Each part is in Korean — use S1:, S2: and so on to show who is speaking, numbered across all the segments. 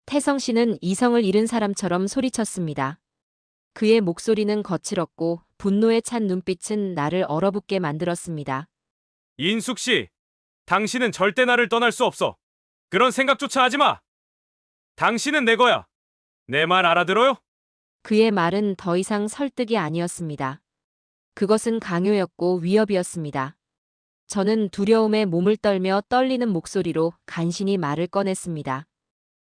S1: 태성 씨는 이성을 잃은 사람처럼 소리쳤습니다. 그의 목소리는 거칠었고 분노에 찬 눈빛은 나를 얼어붙게 만들었습니다.
S2: 인숙 씨, 당신은 절대 나를 떠날 수 없어. 그런 생각조차 하지 마. 당신은 내 거야. 내 말 알아들어요?
S1: 그의 말은 더 이상 설득이 아니었습니다. 그것은 강요였고 위협이었습니다. 저는 두려움에 몸을 떨며 떨리는 목소리로 간신히 말을 꺼냈습니다.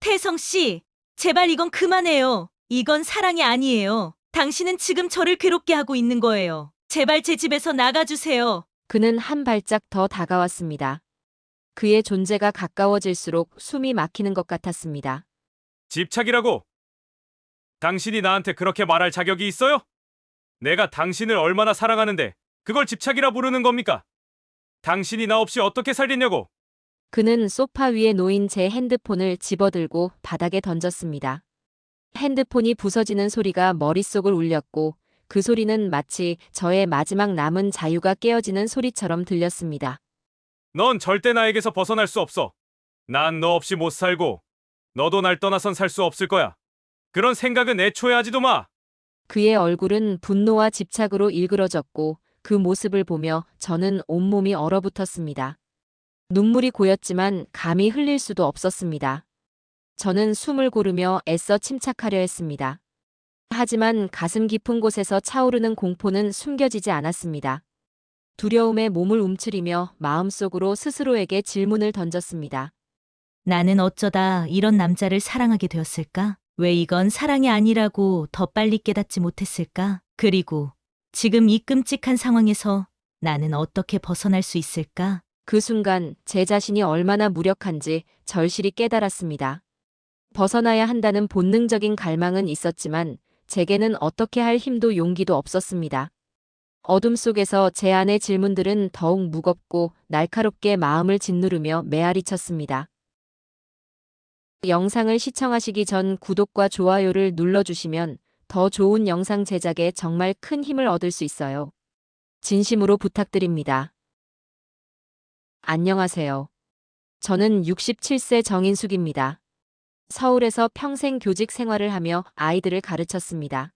S3: 태성 씨, 제발 이건 그만해요. 이건 사랑이 아니에요. 당신은 지금 저를 괴롭게 하고 있는 거예요. 제발 제 집에서 나가주세요.
S1: 그는 한 발짝 더 다가왔습니다. 그의 존재가 가까워질수록 숨이 막히는 것 같았습니다.
S2: 집착이라고. 당신이 나한테 그렇게 말할 자격이 있어요? 내가 당신을 얼마나 사랑하는데 그걸 집착이라 부르는 겁니까? 당신이 나 없이 어떻게 살겠냐고.
S1: 그는 소파 위에 놓인 제 핸드폰을 집어들고 바닥에 던졌습니다. 핸드폰이 부서지는 소리가 머릿속을 울렸고 그 소리는 마치 저의 마지막 남은 자유가 깨어지는 소리처럼 들렸습니다.
S2: 넌 절대 나에게서 벗어날 수 없어. 난 너 없이 못 살고 너도 날 떠나선 살 수 없을 거야. 그런 생각은 애초에 하지도 마.
S1: 그의 얼굴은 분노와 집착으로 일그러졌고 그 모습을 보며 저는 온몸이 얼어붙었습니다. 눈물이 고였지만 감히 흘릴 수도 없었습니다. 저는 숨을 고르며 애써 침착하려 했습니다. 하지만 가슴 깊은 곳에서 차오르는 공포는 숨겨지지 않았습니다. 두려움에 몸을 움츠리며 마음속으로 스스로에게 질문을 던졌습니다.
S3: 나는 어쩌다 이런 남자를 사랑하게 되었을까? 왜 이건 사랑이 아니라고 더 빨리 깨닫지 못했을까? 그리고 지금 이 끔찍한 상황에서 나는 어떻게 벗어날 수 있을까?
S1: 그 순간 제 자신이 얼마나 무력한지 절실히 깨달았습니다. 벗어나야 한다는 본능적인 갈망은 있었지만 제게는 어떻게 할 힘도 용기도 없었습니다. 어둠 속에서 제 안의 질문들은 더욱 무겁고 날카롭게 마음을 짓누르며 메아리쳤습니다. 영상을 시청하시기 전 구독과 좋아요를 눌러주시면 더 좋은 영상 제작에 정말 큰 힘을 얻을 수 있어요. 진심으로 부탁드립니다. 안녕하세요. 저는 67세 정인숙입니다. 서울에서 평생 교직 생활을 하며 아이들을 가르쳤습니다.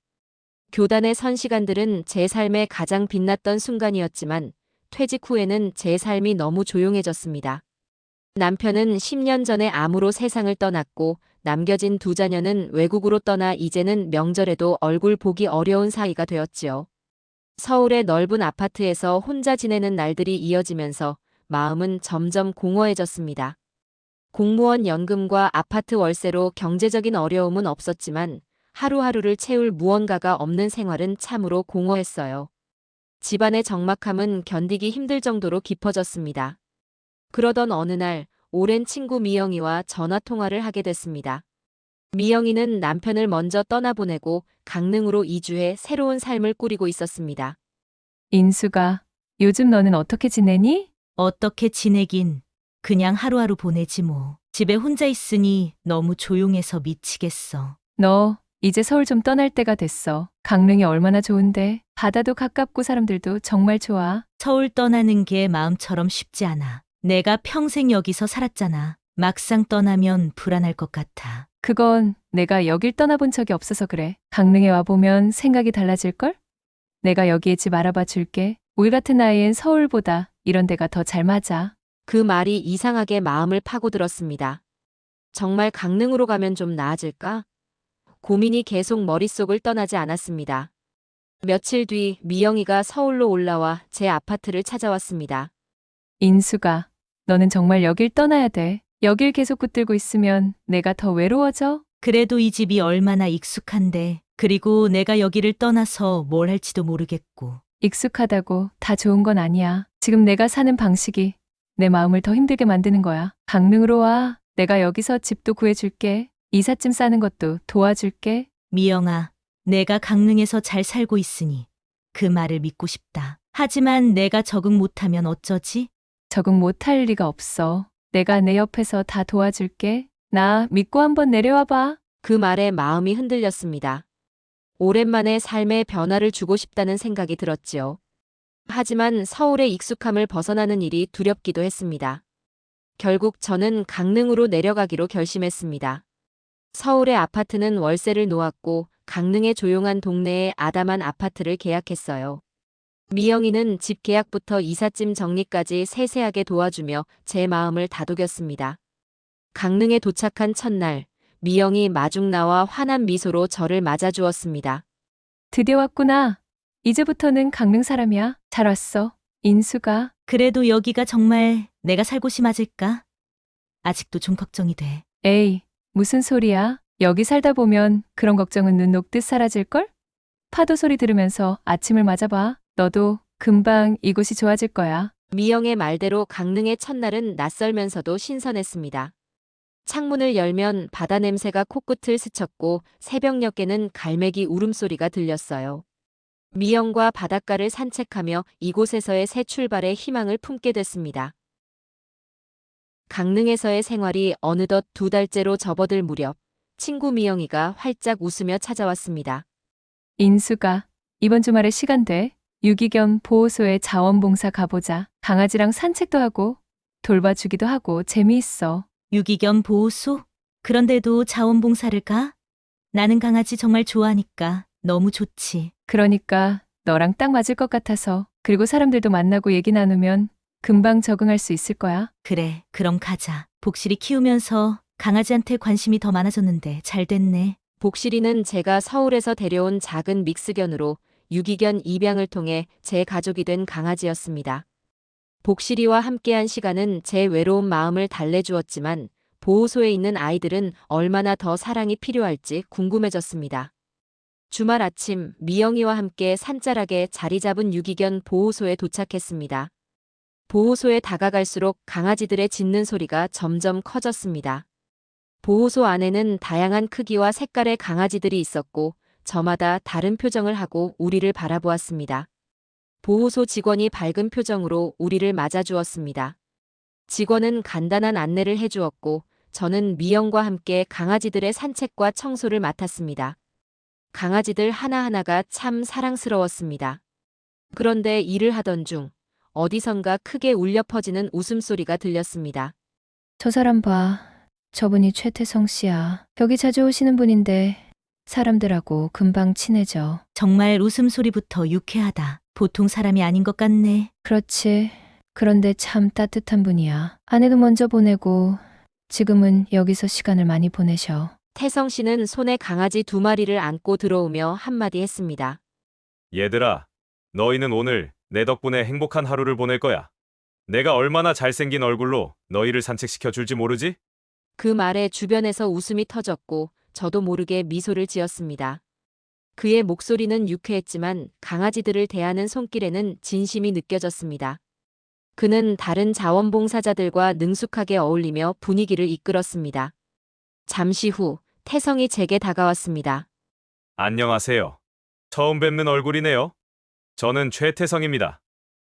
S1: 교단의 선 시간들은 제 삶의 가장 빛났던 순간이었지만 퇴직 후에는 제 삶이 너무 조용해졌습니다. 남편은 10년 전에 암으로 세상을 떠났고 남겨진 두 자녀는 외국으로 떠나 이제는 명절에도 얼굴 보기 어려운 사이가 되었지요. 서울의 넓은 아파트에서 혼자 지내는 날들이 이어지면서 마음은 점점 공허해졌습니다. 공무원 연금과 아파트 월세로 경제적인 어려움은 없었지만 하루하루를 채울 무언가가 없는 생활은 참으로 공허했어요. 집안의 적막함은 견디기 힘들 정도로 깊어졌습니다. 그러던 어느 날 오랜 친구 미영이와 전화 통화를 하게 됐습니다. 미영이는 남편을 먼저 떠나보내고 강릉으로 이주해 새로운 삶을 꾸리고 있었습니다.
S4: 인수가, 요즘 너는 어떻게 지내니?
S3: 어떻게 지내긴. 그냥 하루하루 보내지 뭐. 집에 혼자 있으니 너무 조용해서 미치겠어.
S4: 너 이제 서울 좀 떠날 때가 됐어. 강릉이 얼마나 좋은데. 바다도 가깝고 사람들도 정말 좋아.
S3: 서울 떠나는 게 마음처럼 쉽지 않아. 내가 평생 여기서 살았잖아. 막상 떠나면 불안할 것 같아.
S4: 그건 내가 여길 떠나본 적이 없어서 그래. 강릉에 와보면 생각이 달라질걸? 내가 여기에 집 알아봐 줄게. 우리 같은 나이엔 서울보다 이런 데가 더 잘 맞아.
S1: 그 말이 이상하게 마음을 파고들었습니다. 정말 강릉으로 가면 좀 나아질까? 고민이 계속 머릿속을 떠나지 않았습니다. 며칠 뒤 미영이가 서울로 올라와 제 아파트를 찾아왔습니다.
S4: 인수가, 너는 정말 여길 떠나야 돼. 여길 계속 붙들고 있으면 내가 더 외로워져.
S3: 그래도 이 집이 얼마나 익숙한데. 그리고 내가 여기를 떠나서 뭘 할지도 모르겠고.
S4: 익숙하다고 다 좋은 건 아니야. 지금 내가 사는 방식이 내 마음을 더 힘들게 만드는 거야. 강릉으로 와. 내가 여기서 집도 구해줄게. 이삿짐 싸는 것도 도와줄게.
S3: 미영아, 내가 강릉에서 잘 살고 있으니 그 말을 믿고 싶다. 하지만 내가 적응 못하면 어쩌지?
S4: 적응 못할 리가 없어. 내가 내 옆에서 다 도와줄게. 나 믿고 한번 내려와봐.
S1: 그 말에 마음이 흔들렸습니다. 오랜만에 삶에 변화를 주고 싶다는 생각이 들었지요. 하지만 서울의 익숙함을 벗어나는 일이 두렵기도 했습니다. 결국 저는 강릉으로 내려가기로 결심했습니다. 서울의 아파트는 월세를 놓았고 강릉의 조용한 동네에 아담한 아파트를 계약했어요. 미영이는 집 계약부터 이삿짐 정리까지 세세하게 도와주며 제 마음을 다독였습니다. 강릉에 도착한 첫날, 미영이 마중 나와 환한 미소로 저를 맞아주었습니다.
S4: 드디어 왔구나. 이제부터는 강릉 사람이야. 잘 왔어. 인수가.
S3: 그래도 여기가 정말 내가 살 곳이 맞을까? 아직도 좀 걱정이 돼.
S4: 에이, 무슨 소리야. 여기 살다 보면 그런 걱정은 눈 녹듯 사라질걸? 파도 소리 들으면서 아침을 맞아봐. 너도 금방 이곳이 좋아질 거야.
S1: 미영의 말대로 강릉의 첫날은 낯설면서도 신선했습니다. 창문을 열면 바다 냄새가 코끝을 스쳤고 새벽녘에는 갈매기 울음소리가 들렸어요. 미영과 바닷가를 산책하며 이곳에서의 새 출발에 희망을 품게 됐습니다. 강릉에서의 생활이 어느덧 2달째로 접어들 무렵 친구 미영이가 활짝 웃으며 찾아왔습니다.
S4: 인수가, 이번 주말에 시간 돼? 유기견 보호소에 자원봉사 가보자. 강아지랑 산책도 하고 돌봐주기도 하고 재미있어.
S3: 유기견 보호소? 그런데도 자원봉사를 가? 나는 강아지 정말 좋아하니까 너무 좋지.
S4: 그러니까 너랑 딱 맞을 것 같아서. 그리고 사람들도 만나고 얘기 나누면 금방 적응할 수 있을 거야.
S3: 그래, 그럼 가자. 복실이 키우면서 강아지한테 관심이 더 많아졌는데 잘 됐네.
S1: 복실이는 제가 서울에서 데려온 작은 믹스견으로 유기견 입양을 통해 제 가족이 된 강아지였습니다. 복실이와 함께한 시간은 제 외로운 마음을 달래주었지만 보호소에 있는 아이들은 얼마나 더 사랑이 필요할지 궁금해졌습니다. 주말 아침 미영이와 함께 산자락에 자리 잡은 유기견 보호소에 도착했습니다. 보호소에 다가갈수록 강아지들의 짖는 소리가 점점 커졌습니다. 보호소 안에는 다양한 크기와 색깔의 강아지들이 있었고 저마다 다른 표정을 하고 우리를 바라보았습니다. 보호소 직원이 밝은 표정으로 우리를 맞아주었습니다. 직원은 간단한 안내를 해주었고 저는 미영과 함께 강아지들의 산책과 청소를 맡았습니다. 강아지들 하나하나가 참 사랑스러웠습니다. 그런데 일을 하던 중 어디선가 크게 울려 퍼지는 웃음소리가 들렸습니다.
S5: 저 사람 봐. 저분이 최태성 씨야. 여기 자주 오시는 분인데 사람들하고 금방 친해져.
S3: 정말 웃음소리부터 유쾌하다. 보통 사람이 아닌 것 같네.
S5: 그렇지. 그런데 참 따뜻한 분이야. 아내도 먼저 보내고 지금은 여기서 시간을 많이 보내셔.
S1: 태성 씨는 손에 강아지 2마리를 안고 들어오며 한마디 했습니다.
S2: 얘들아, 너희는 오늘 내 덕분에 행복한 하루를 보낼 거야. 내가 얼마나 잘생긴 얼굴로 너희를 산책시켜 줄지 모르지?
S1: 그 말에 주변에서 웃음이 터졌고 저도 모르게 미소를 지었습니다. 그의 목소리는 유쾌했지만 강아지들을 대하는 손길에는 진심이 느껴졌습니다. 그는 다른 자원봉사자들과 능숙하게 어울리며 분위기를 이끌었습니다. 잠시 후 태성이 제게 다가왔습니다.
S2: 안녕하세요. 처음 뵙는 얼굴이네요. 저는 최태성입니다.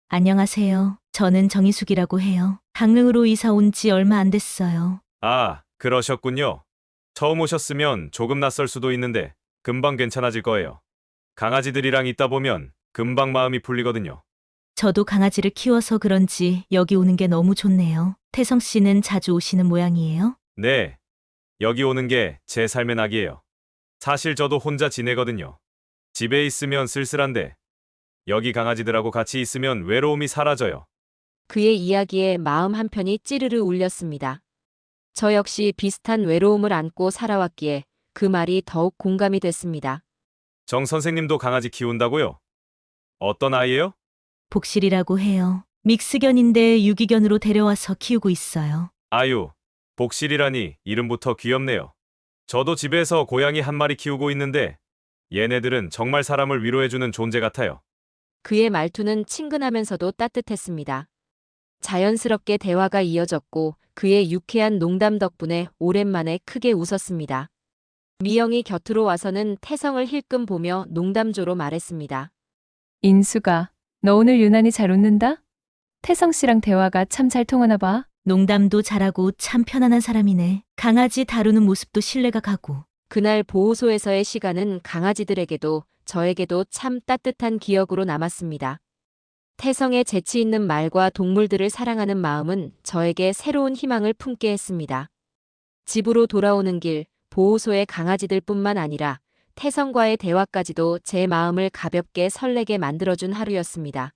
S3: 안녕하세요. 저는 정희숙이라고 해요. 강릉으로 이사 온 지 얼마 안 됐어요.
S2: 아, 그러셨군요. 처음 오셨으면 조금 낯설 수도 있는데 금방 괜찮아질 거예요. 강아지들이랑 있다 보면 금방 마음이 풀리거든요.
S3: 저도 강아지를 키워서 그런지 여기 오는 게 너무 좋네요. 태성 씨는 자주 오시는 모양이에요?
S2: 네, 여기 오는 게 제 삶의 낙이에요. 사실 저도 혼자 지내거든요. 집에 있으면 쓸쓸한데 여기 강아지들하고 같이 있으면 외로움이 사라져요.
S1: 그의 이야기에 마음 한편이 찌르르 울렸습니다. 저 역시 비슷한 외로움을 안고 살아왔기에 그 말이 더욱 공감이 됐습니다.
S2: 정 선생님도 강아지 키운다고요? 어떤 아이예요?
S3: 복실이라고 해요. 믹스견인데 유기견으로 데려와서 키우고 있어요.
S2: 아유, 복실이라니 이름부터 귀엽네요. 저도 집에서 고양이 한 마리 키우고 있는데 얘네들은 정말 사람을 위로해주는 존재 같아요.
S1: 그의 말투는 친근하면서도 따뜻했습니다. 자연스럽게 대화가 이어졌고 그의 유쾌한 농담 덕분에 오랜만에 크게 웃었습니다. 미영이 곁으로 와서는 태성을 힐끔 보며 농담조로 말했습니다.
S4: 인수가, 너 오늘 유난히 잘 웃는다? 태성 씨랑 대화가 참 잘 통하나 봐.
S3: 농담도 잘하고 참 편안한 사람이네. 강아지 다루는 모습도 신뢰가 가고.
S1: 그날 보호소에서의 시간은 강아지들에게도 저에게도 참 따뜻한 기억으로 남았습니다. 태성의 재치 있는 말과 동물들을 사랑하는 마음은 저에게 새로운 희망을 품게 했습니다. 집으로 돌아오는 길, 보호소의 강아지들뿐만 아니라 태성과의 대화까지도 제 마음을 가볍게 설레게 만들어준 하루였습니다.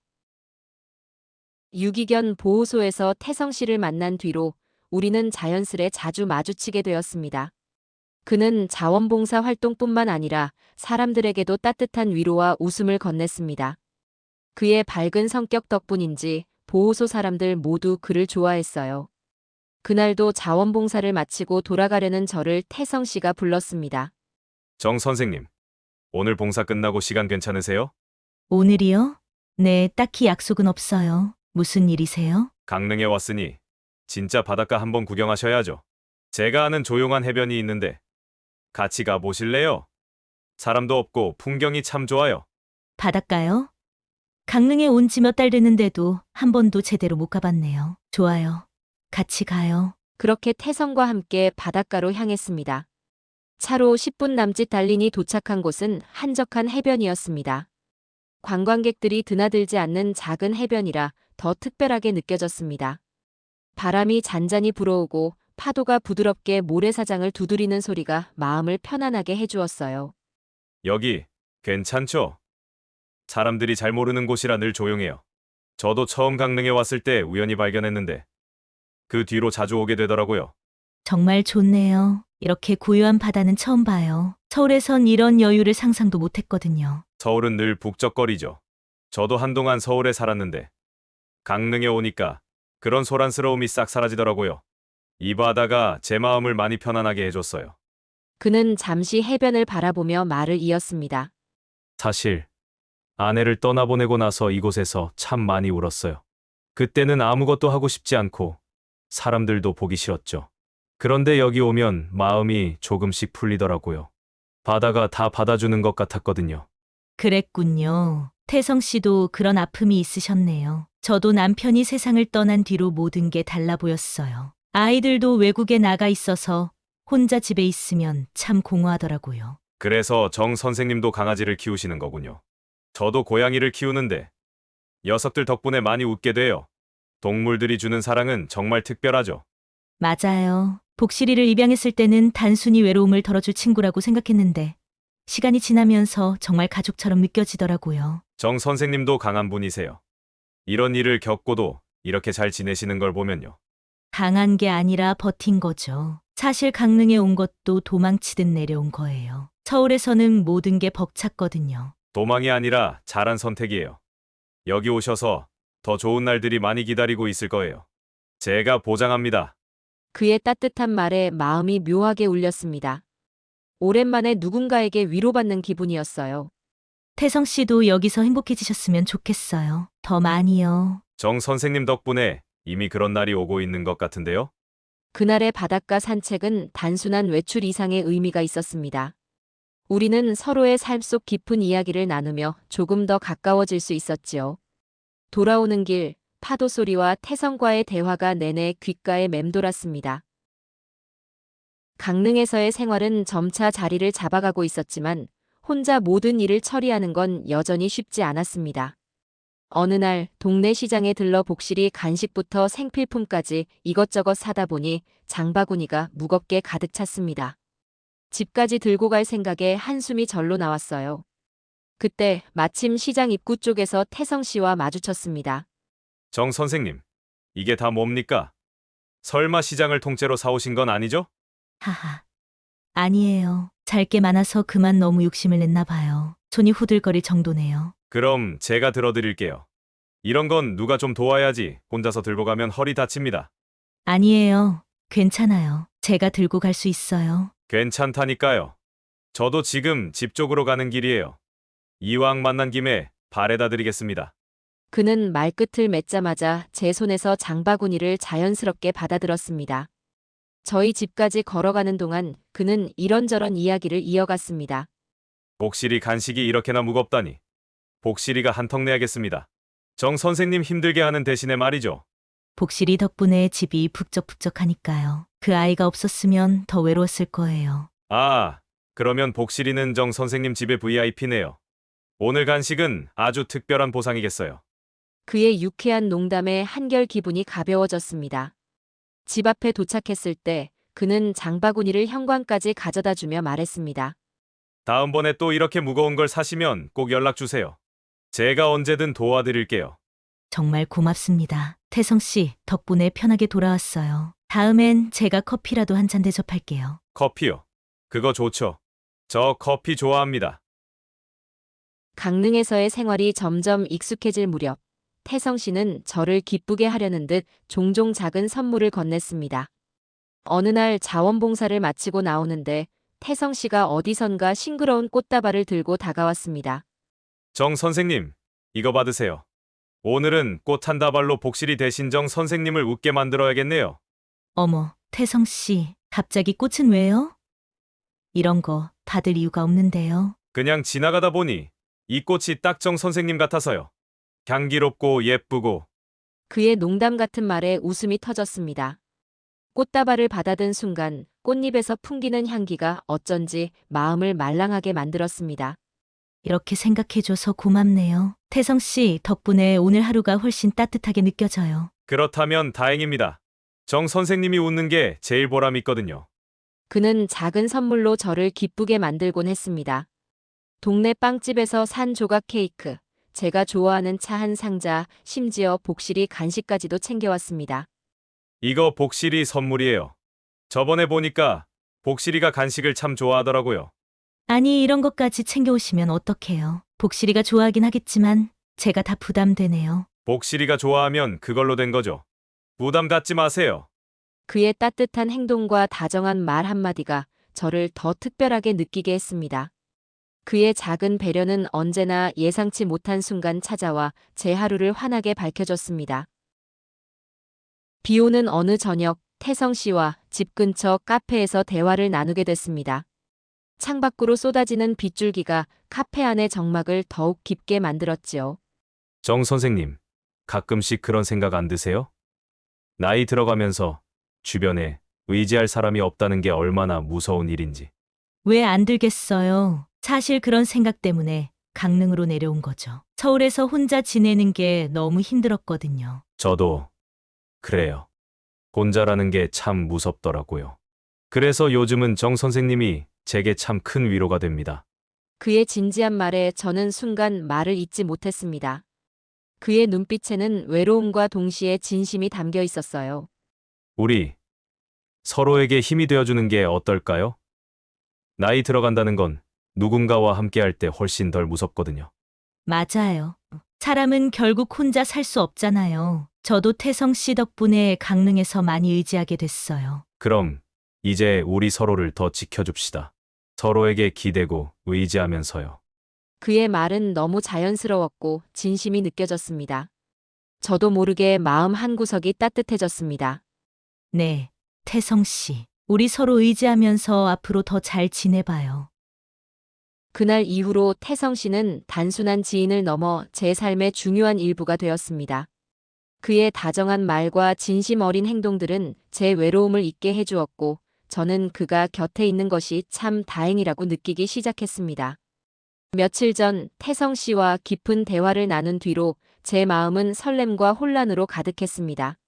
S1: 유기견 보호소에서 태성 씨를 만난 뒤로 우리는 자연스레 자주 마주치게 되었습니다. 그는 자원봉사 활동뿐만 아니라 사람들에게도 따뜻한 위로와 웃음을 건넸습니다. 그의 밝은 성격 덕분인지 보호소 사람들 모두 그를 좋아했어요. 그날도 자원봉사를 마치고 돌아가려는 저를 태성 씨가 불렀습니다.
S2: 정 선생님, 오늘 봉사 끝나고 시간 괜찮으세요?
S3: 오늘이요? 네, 딱히 약속은 없어요. 무슨 일이세요?
S2: 강릉에 왔으니 진짜 바닷가 한번 구경하셔야죠. 제가 아는 조용한 해변이 있는데 같이 가보실래요? 사람도 없고 풍경이 참 좋아요.
S3: 바닷가요? 강릉에 온 지 몇 달 됐는데도 한 번도 제대로 못 가봤네요. 좋아요. 같이 가요.
S1: 그렇게 태성과 함께 바닷가로 향했습니다. 차로 10분 남짓 달리니 도착한 곳은 한적한 해변이었습니다. 관광객들이 드나들지 않는 작은 해변이라 더 특별하게 느껴졌습니다. 바람이 잔잔히 불어오고 파도가 부드럽게 모래사장을 두드리는 소리가 마음을 편안하게 해주었어요.
S2: 여기 괜찮죠? 사람들이 잘 모르는 곳이라 늘 조용해요. 저도 처음 강릉에 왔을 때 우연히 발견했는데 그 뒤로 자주 오게 되더라고요.
S3: 정말 좋네요. 이렇게 고요한 바다는 처음 봐요. 서울에선 이런 여유를 상상도 못했거든요.
S2: 서울은 늘 북적거리죠. 저도 한동안 서울에 살았는데 강릉에 오니까 그런 소란스러움이 싹 사라지더라고요. 이 바다가 제 마음을 많이 편안하게 해줬어요.
S1: 그는 잠시 해변을 바라보며 말을 이었습니다.
S2: 사실 아내를 떠나보내고 나서 이곳에서 참 많이 울었어요. 그때는 아무것도 하고 싶지 않고 사람들도 보기 싫었죠. 그런데 여기 오면 마음이 조금씩 풀리더라고요. 바다가 다 받아주는 것 같았거든요.
S3: 그랬군요. 태성 씨도 그런 아픔이 있으셨네요. 저도 남편이 세상을 떠난 뒤로 모든 게 달라 보였어요. 아이들도 외국에 나가 있어서 혼자 집에 있으면 참 공허하더라고요.
S2: 그래서 정 선생님도 강아지를 키우시는 거군요. 저도 고양이를 키우는데 녀석들 덕분에 많이 웃게 돼요. 동물들이 주는 사랑은 정말 특별하죠.
S3: 맞아요. 복실이를 입양했을 때는 단순히 외로움을 덜어줄 친구라고 생각했는데 시간이 지나면서 정말 가족처럼 느껴지더라고요.
S2: 정 선생님도 강한 분이세요. 이런 일을 겪고도 이렇게 잘 지내시는 걸 보면요.
S3: 강한 게 아니라 버틴 거죠. 사실 강릉에 온 것도 도망치듯 내려온 거예요. 서울에서는 모든 게 벅찼거든요.
S2: 도망이 아니라 잘한 선택이에요. 여기 오셔서 더 좋은 날들이 많이 기다리고 있을 거예요. 제가 보장합니다.
S1: 그의 따뜻한 말에 마음이 묘하게 울렸습니다. 오랜만에 누군가에게 위로받는 기분이었어요.
S3: 태성 씨도 여기서 행복해지셨으면 좋겠어요. 더 많이요.
S2: 정 선생님 덕분에 이미 그런 날이 오고 있는 것 같은데요.
S1: 그날의 바닷가 산책은 단순한 외출 이상의 의미가 있었습니다. 우리는 서로의 삶 속 깊은 이야기를 나누며 조금 더 가까워질 수 있었지요. 돌아오는 길, 파도 소리와 태성과의 대화가 내내 귓가에 맴돌았습니다. 강릉에서의 생활은 점차 자리를 잡아가고 있었지만 혼자 모든 일을 처리하는 건 여전히 쉽지 않았습니다. 어느 날 동네 시장에 들러 복실이 간식부터 생필품까지 이것저것 사다 보니 장바구니가 무겁게 가득 찼습니다. 집까지 들고 갈 생각에 한숨이 절로 나왔어요. 그때 마침 시장 입구 쪽에서 태성 씨와 마주쳤습니다.
S2: 정 선생님, 이게 다 뭡니까? 설마 시장을 통째로 사오신 건 아니죠?
S3: 하하. 아니에요. 잘 게 많아서 그만 너무 욕심을 냈나 봐요. 손이 후들거릴 정도네요.
S2: 그럼 제가 들어드릴게요. 이런 건 누가 좀 도와야지 혼자서 들고 가면 허리 다칩니다.
S3: 아니에요. 괜찮아요. 제가 들고 갈 수 있어요.
S2: 괜찮다니까요. 저도 지금 집 쪽으로 가는 길이에요. 이왕 만난 김에 발에다 드리겠습니다.
S1: 그는 말끝을 맺자마자 제 손에서 장바구니를 자연스럽게 받아들었습니다. 저희 집까지 걸어가는 동안 그는 이런저런 이야기를 이어갔습니다.
S2: 복실이 간식이 이렇게나 무겁다니. 복실이가 한턱 내야겠습니다. 정 선생님 힘들게 하는 대신에 말이죠.
S3: 복실이 덕분에 집이 북적북적하니까요. 그 아이가 없었으면 더 외로웠을 거예요.
S2: 아, 그러면 복실이는 정 선생님 집의 VIP네요. 오늘 간식은 아주 특별한 보상이겠어요.
S1: 그의 유쾌한 농담에 한결 기분이 가벼워졌습니다. 집 앞에 도착했을 때 그는 장바구니를 현관까지 가져다 주며 말했습니다.
S2: 다음번에 또 이렇게 무거운 걸 사시면 꼭 연락 주세요. 제가 언제든 도와드릴게요.
S3: 정말 고맙습니다. 태성 씨, 덕분에 편하게 돌아왔어요. 다음엔 제가 커피라도 한 잔 대접할게요.
S2: 커피요. 그거 좋죠. 저 커피 좋아합니다.
S1: 강릉에서의 생활이 점점 익숙해질 무렵, 태성 씨는 저를 기쁘게 하려는 듯 종종 작은 선물을 건넸습니다. 어느 날 자원봉사를 마치고 나오는데 태성 씨가 어디선가 싱그러운 꽃다발을 들고 다가왔습니다.
S2: 정 선생님, 이거 받으세요. 오늘은 꽃 한 다발로 복실이 대신 정 선생님을 웃게 만들어야겠네요.
S3: 어머, 태성 씨, 갑자기 꽃은 왜요? 이런 거 받을 이유가 없는데요.
S2: 그냥 지나가다 보니 이 꽃이 딱 정 선생님 같아서요. 향기롭고 예쁘고.
S1: 그의 농담 같은 말에 웃음이 터졌습니다. 꽃다발을 받아든 순간 꽃잎에서 풍기는 향기가 어쩐지 마음을 말랑하게 만들었습니다.
S3: 이렇게 생각해줘서 고맙네요. 태성 씨, 덕분에 오늘 하루가 훨씬 따뜻하게 느껴져요.
S2: 그렇다면 다행입니다. 정 선생님이 웃는 게 제일 보람 있거든요.
S1: 그는 작은 선물로 저를 기쁘게 만들곤 했습니다. 동네 빵집에서 산 조각 케이크, 제가 좋아하는 차 한 상자, 심지어 복실이 간식까지도 챙겨왔습니다.
S2: 이거 복실이 선물이에요. 저번에 보니까 복실이가 간식을 참 좋아하더라고요.
S3: 아니, 이런 것까지 챙겨오시면 어떡해요. 복실이가 좋아하긴 하겠지만 제가 다 부담되네요.
S2: 복실이가 좋아하면 그걸로 된 거죠. 부담 갖지 마세요.
S1: 그의 따뜻한 행동과 다정한 말 한마디가 저를 더 특별하게 느끼게 했습니다. 그의 작은 배려는 언제나 예상치 못한 순간 찾아와 제 하루를 환하게 밝혀줬습니다. 비 오는 어느 저녁, 태성 씨와 집 근처 카페에서 대화를 나누게 됐습니다. 창밖으로 쏟아지는 빗줄기가 카페 안의 정막을 더욱 깊게 만들었지요.
S2: 정 선생님, 가끔씩 그런 생각 안 드세요? 나이 들어가면서 주변에 의지할 사람이 없다는 게 얼마나 무서운 일인지.
S3: 왜 안 들겠어요? 사실 그런 생각 때문에 강릉으로 내려온 거죠. 서울에서 혼자 지내는 게 너무 힘들었거든요.
S2: 저도 그래요. 혼자라는 게 참 무섭더라고요. 그래서 요즘은 정 선생님이 제게 참 큰 위로가 됩니다.
S1: 그의 진지한 말에 저는 순간 말을 잇지 못했습니다. 그의 눈빛에는 외로움과 동시에 진심이 담겨 있었어요.
S2: 우리 서로에게 힘이 되어주는 게 어떨까요? 나이 들어간다는 건 누군가와 함께할 때 훨씬 덜 무섭거든요.
S3: 맞아요. 사람은 결국 혼자 살 수 없잖아요. 저도 태성 씨 덕분에 강릉에서 많이 의지하게 됐어요.
S2: 그럼 이제 우리 서로를 더 지켜줍시다. 서로에게 기대고 의지하면서요.
S1: 그의 말은 너무 자연스러웠고 진심이 느껴졌습니다. 저도 모르게 마음 한구석이 따뜻해졌습니다.
S3: 네, 태성 씨. 우리 서로 의지하면서 앞으로 더 잘 지내봐요.
S1: 그날 이후로 태성 씨는 단순한 지인을 넘어 제 삶의 중요한 일부가 되었습니다. 그의 다정한 말과 진심 어린 행동들은 제 외로움을 잊게 해주었고, 저는 그가 곁에 있는 것이 참 다행이라고 느끼기 시작했습니다. 며칠 전 태성 씨와 깊은 대화를 나눈 뒤로 제 마음은 설렘과 혼란으로 가득했습니다.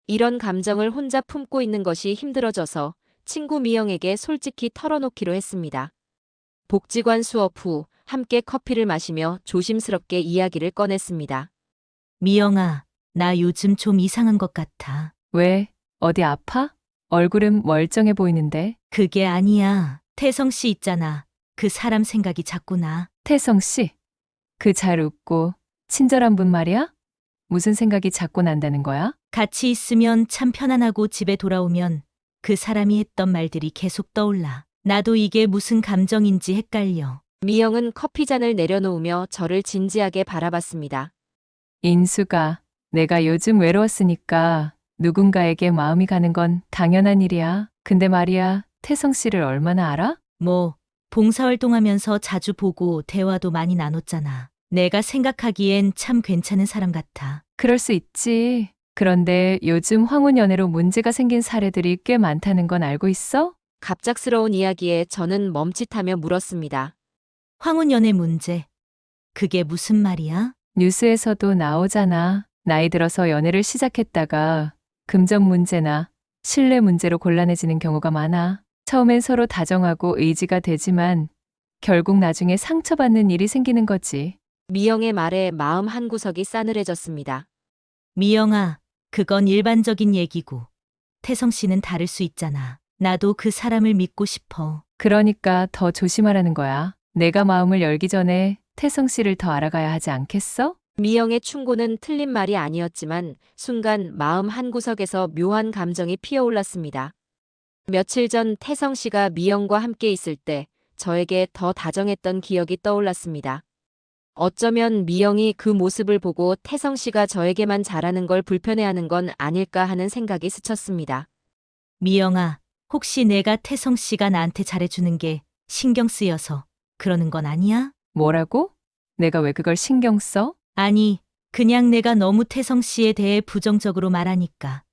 S1: 이런 감정을 혼자 품고 있는 것이 힘들어져서 친구 미영에게 솔직히 털어놓기로 했습니다. 복지관 수업 후 함께 커피를 마시며 조심스럽게 이야기를 꺼냈습니다.
S3: 미영아, 나 요즘 좀 이상한 것 같아.
S4: 왜? 어디 아파? 얼굴은 멀쩡해 보이는데.
S3: 그게 아니야. 태성 씨 있잖아. 그 사람 생각이 자꾸 나.
S4: 태성 씨. 그 잘 웃고 친절한 분 말이야? 무슨 생각이 자꾸 난다는 거야?
S3: 같이 있으면 참 편안하고 집에 돌아오면 그 사람이 했던 말들이 계속 떠올라. 나도 이게 무슨 감정인지 헷갈려.
S1: 미영은 커피잔을 내려놓으며 저를 진지하게 바라봤습니다.
S4: 인수가, 내가 요즘 외로웠으니까 누군가에게 마음이 가는 건 당연한 일이야. 근데 말이야, 태성 씨를 얼마나 알아?
S3: 뭐, 봉사활동하면서 자주 보고 대화도 많이 나눴잖아. 내가 생각하기엔 참 괜찮은 사람 같아.
S4: 그럴 수 있지. 그런데 요즘 황혼 연애로 문제가 생긴 사례들이 꽤 많다는 건 알고 있어?
S1: 갑작스러운 이야기에 저는 멈칫하며 물었습니다.
S3: 황혼연애 문제. 그게 무슨 말이야?
S4: 뉴스에서도 나오잖아. 나이 들어서 연애를 시작했다가 금전 문제나 신뢰 문제로 곤란해지는 경우가 많아. 처음엔 서로 다정하고 의지가 되지만 결국 나중에 상처받는 일이 생기는 거지.
S1: 미영의 말에 마음 한구석이 싸늘해졌습니다.
S3: 미영아, 그건 일반적인 얘기고. 태성 씨는 다를 수 있잖아. 나도 그 사람을 믿고 싶어.
S4: 그러니까 더 조심하라는 거야. 내가 마음을 열기 전에 태성 씨를 더 알아가야 하지 않겠어?
S1: 미영의 충고는 틀린 말이 아니었지만 순간 마음 한구석에서 묘한 감정이 피어올랐습니다. 며칠 전 태성 씨가 미영과 함께 있을 때 저에게 더 다정했던 기억이 떠올랐습니다. 어쩌면 미영이 그 모습을 보고 태성 씨가 저에게만 잘하는 걸 불편해하는 건 아닐까 하는 생각이 스쳤습니다.
S3: 미영아, 혹시 내가 태성 씨가 나한테 잘해주는 게 신경 쓰여서 그러는 건 아니야?
S4: 뭐라고? 내가 왜 그걸 신경 써?
S3: 아니, 그냥 내가 너무 태성 씨에 대해 부정적으로 말하니까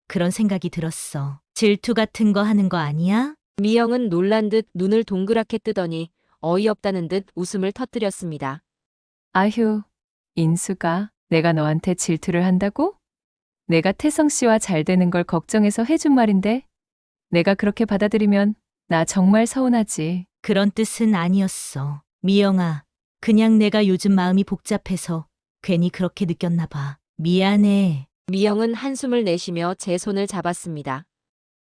S3: 그런 생각이 들었어. 질투 같은 거 하는 거 아니야?
S1: 미영은 놀란 듯 눈을 동그랗게 뜨더니 어이없다는 듯 웃음을 터뜨렸습니다.
S4: 아휴, 인수가 내가 너한테 질투를 한다고? 내가 태성 씨와 잘 되는 걸 걱정해서 해준 말인데 내가 그렇게 받아들이면 나 정말 서운하지.
S3: 그런 뜻은 아니었어. 미영아, 그냥 내가 요즘 마음이 복잡해서 괜히 그렇게 느꼈나 봐. 미안해.
S1: 미영은 한숨을 내쉬며 제 손을 잡았습니다.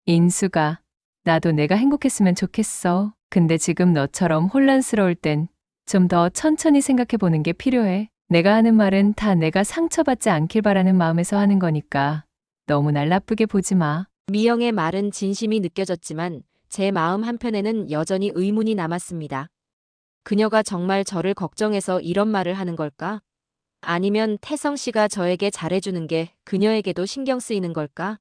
S4: 인수가 나도 내가 행복했으면 좋겠어. 근데 지금 너처럼 혼란스러울 땐 좀 더 천천히 생각해 보는 게 필요해. 내가 하는 말은 다 내가 상처받지 않길 바라는 마음에서 하는 거니까 너무 날 나쁘게 보지 마.
S1: 미영의 말은 진심이 느껴졌지만 제 마음 한편에는 여전히 의문이 남았습니다. 그녀가 정말 저를 걱정해서 이런 말을 하는 걸까? 아니면 태성 씨가 저에게 잘해주는 게 그녀에게도 신경 쓰이는 걸까?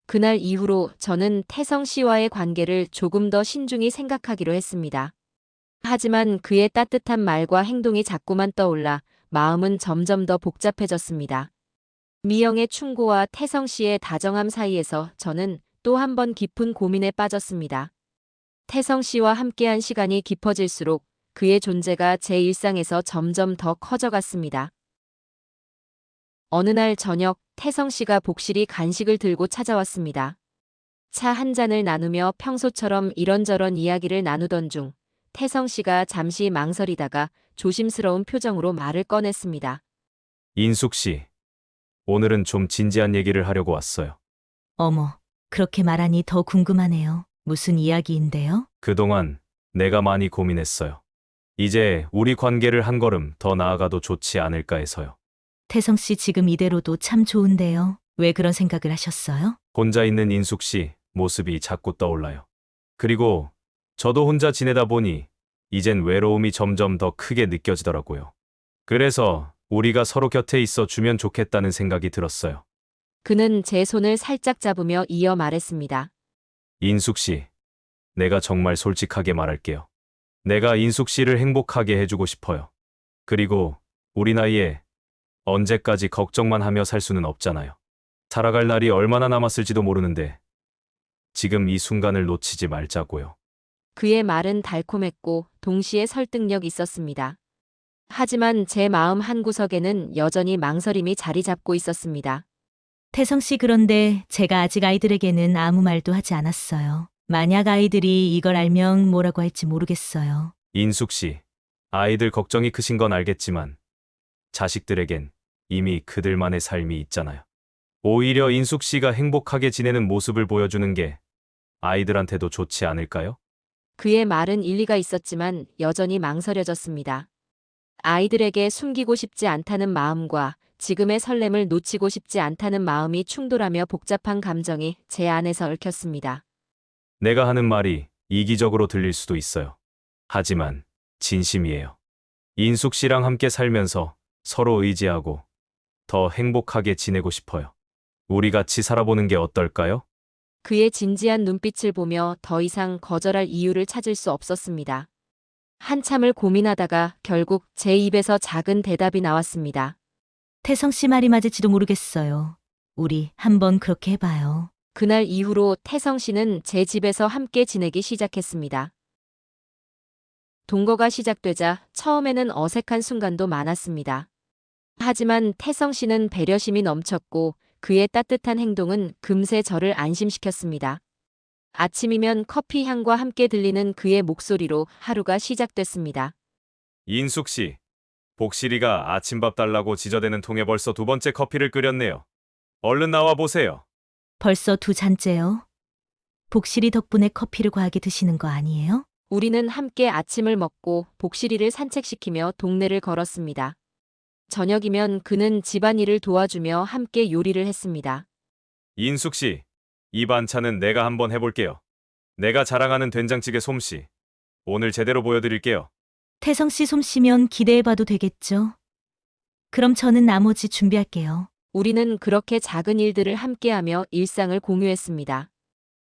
S1: 그날 이후로 저는 태성 씨와의 관계를 조금 더 신중히 생각하기로 했습니다. 하지만 그의 따뜻한 말과 행동이 자꾸만 떠올라 마음은 점점 더 복잡해졌습니다. 미영의 충고와 태성 씨의 다정함 사이에서 저는 또 한 번 깊은 고민에 빠졌습니다. 태성 씨와 함께한 시간이 깊어질수록 그의 존재가 제 일상에서 점점 더 커져갔습니다. 어느 날 저녁 태성 씨가 복실히 간식을 들고 찾아왔습니다. 차 한 잔을 나누며 평소처럼 이런저런 이야기를 나누던 중 태성 씨가 잠시 망설이다가 조심스러운 표정으로 말을 꺼냈습니다.
S2: 인숙 씨, 오늘은 좀 진지한 얘기를 하려고 왔어요.
S3: 어머, 그렇게 말하니 더 궁금하네요. 무슨 이야기인데요?
S2: 그동안 내가 많이 고민했어요. 이제 우리 관계를 한 걸음 더 나아가도 좋지 않을까 해서요.
S3: 태성 씨 지금 이대로도 참 좋은데요. 왜 그런 생각을 하셨어요?
S2: 혼자 있는 인숙 씨 모습이 자꾸 떠올라요. 그리고 저도 혼자 지내다 보니 이젠 외로움이 점점 더 크게 느껴지더라고요. 그래서 우리가 서로 곁에 있어 주면 좋겠다는 생각이 들었어요.
S1: 그는 제 손을 살짝 잡으며 이어 말했습니다.
S2: 인숙 씨, 내가 정말 솔직하게 말할게요. 내가 인숙 씨를 행복하게 해주고 싶어요. 그리고 우리 나이에 언제까지 걱정만 하며 살 수는 없잖아요. 살아갈 날이 얼마나 남았을지도 모르는데 지금 이 순간을 놓치지 말자고요.
S1: 그의 말은 달콤했고 동시에 설득력 있었습니다. 하지만 제 마음 한구석에는 여전히 망설임이 자리 잡고 있었습니다.
S3: 태성 씨 그런데 제가 아직 아이들에게는 아무 말도 하지 않았어요. 만약 아이들이 이걸 알면 뭐라고 할지 모르겠어요.
S2: 인숙 씨, 아이들 걱정이 크신 건 알겠지만 자식들에겐 이미 그들만의 삶이 있잖아요. 오히려 인숙 씨가 행복하게 지내는 모습을 보여주는 게 아이들한테도 좋지 않을까요?
S1: 그의 말은 일리가 있었지만 여전히 망설여졌습니다. 아이들에게 숨기고 싶지 않다는 마음과 지금의 설렘을 놓치고 싶지 않다는 마음이 충돌하며 복잡한 감정이 제 안에서 얽혔습니다.
S2: 내가 하는 말이 이기적으로 들릴 수도 있어요. 하지만 진심이에요. 인숙 씨랑 함께 살면서 서로 의지하고 더 행복하게 지내고 싶어요. 우리 같이 살아보는 게 어떨까요?
S1: 그의 진지한 눈빛을 보며 더 이상 거절할 이유를 찾을 수 없었습니다. 한참을 고민하다가 결국 제 입에서 작은 대답이 나왔습니다.
S3: 태성 씨 말이 맞을지도 모르겠어요. 우리 한번 그렇게 해봐요.
S1: 그날 이후로 태성 씨는 제 집에서 함께 지내기 시작했습니다. 동거가 시작되자 처음에는 어색한 순간도 많았습니다. 하지만 태성 씨는 배려심이 넘쳤고 그의 따뜻한 행동은 금세 저를 안심시켰습니다. 아침이면 커피 향과 함께 들리는 그의 목소리로 하루가 시작됐습니다.
S2: 인숙 씨, 복실이가 아침밥 달라고 지저대는 통에 벌써 두 번째 커피를 끓였네요. 얼른 나와 보세요.
S3: 벌써 두 잔째요. 복실이 덕분에 커피를 과하게 드시는 거 아니에요?
S1: 우리는 함께 아침을 먹고 복실이를 산책시키며 동네를 걸었습니다. 저녁이면 그는 집안일을 도와주며 함께 요리를 했습니다.
S2: 인숙 씨, 이 반찬은 내가 한번 해볼게요. 내가 자랑하는 된장찌개 솜씨. 오늘 제대로 보여드릴게요.
S3: 태성 씨 솜씨면 기대해봐도 되겠죠? 그럼 저는 나머지 준비할게요.
S1: 우리는 그렇게 작은 일들을 함께하며 일상을 공유했습니다.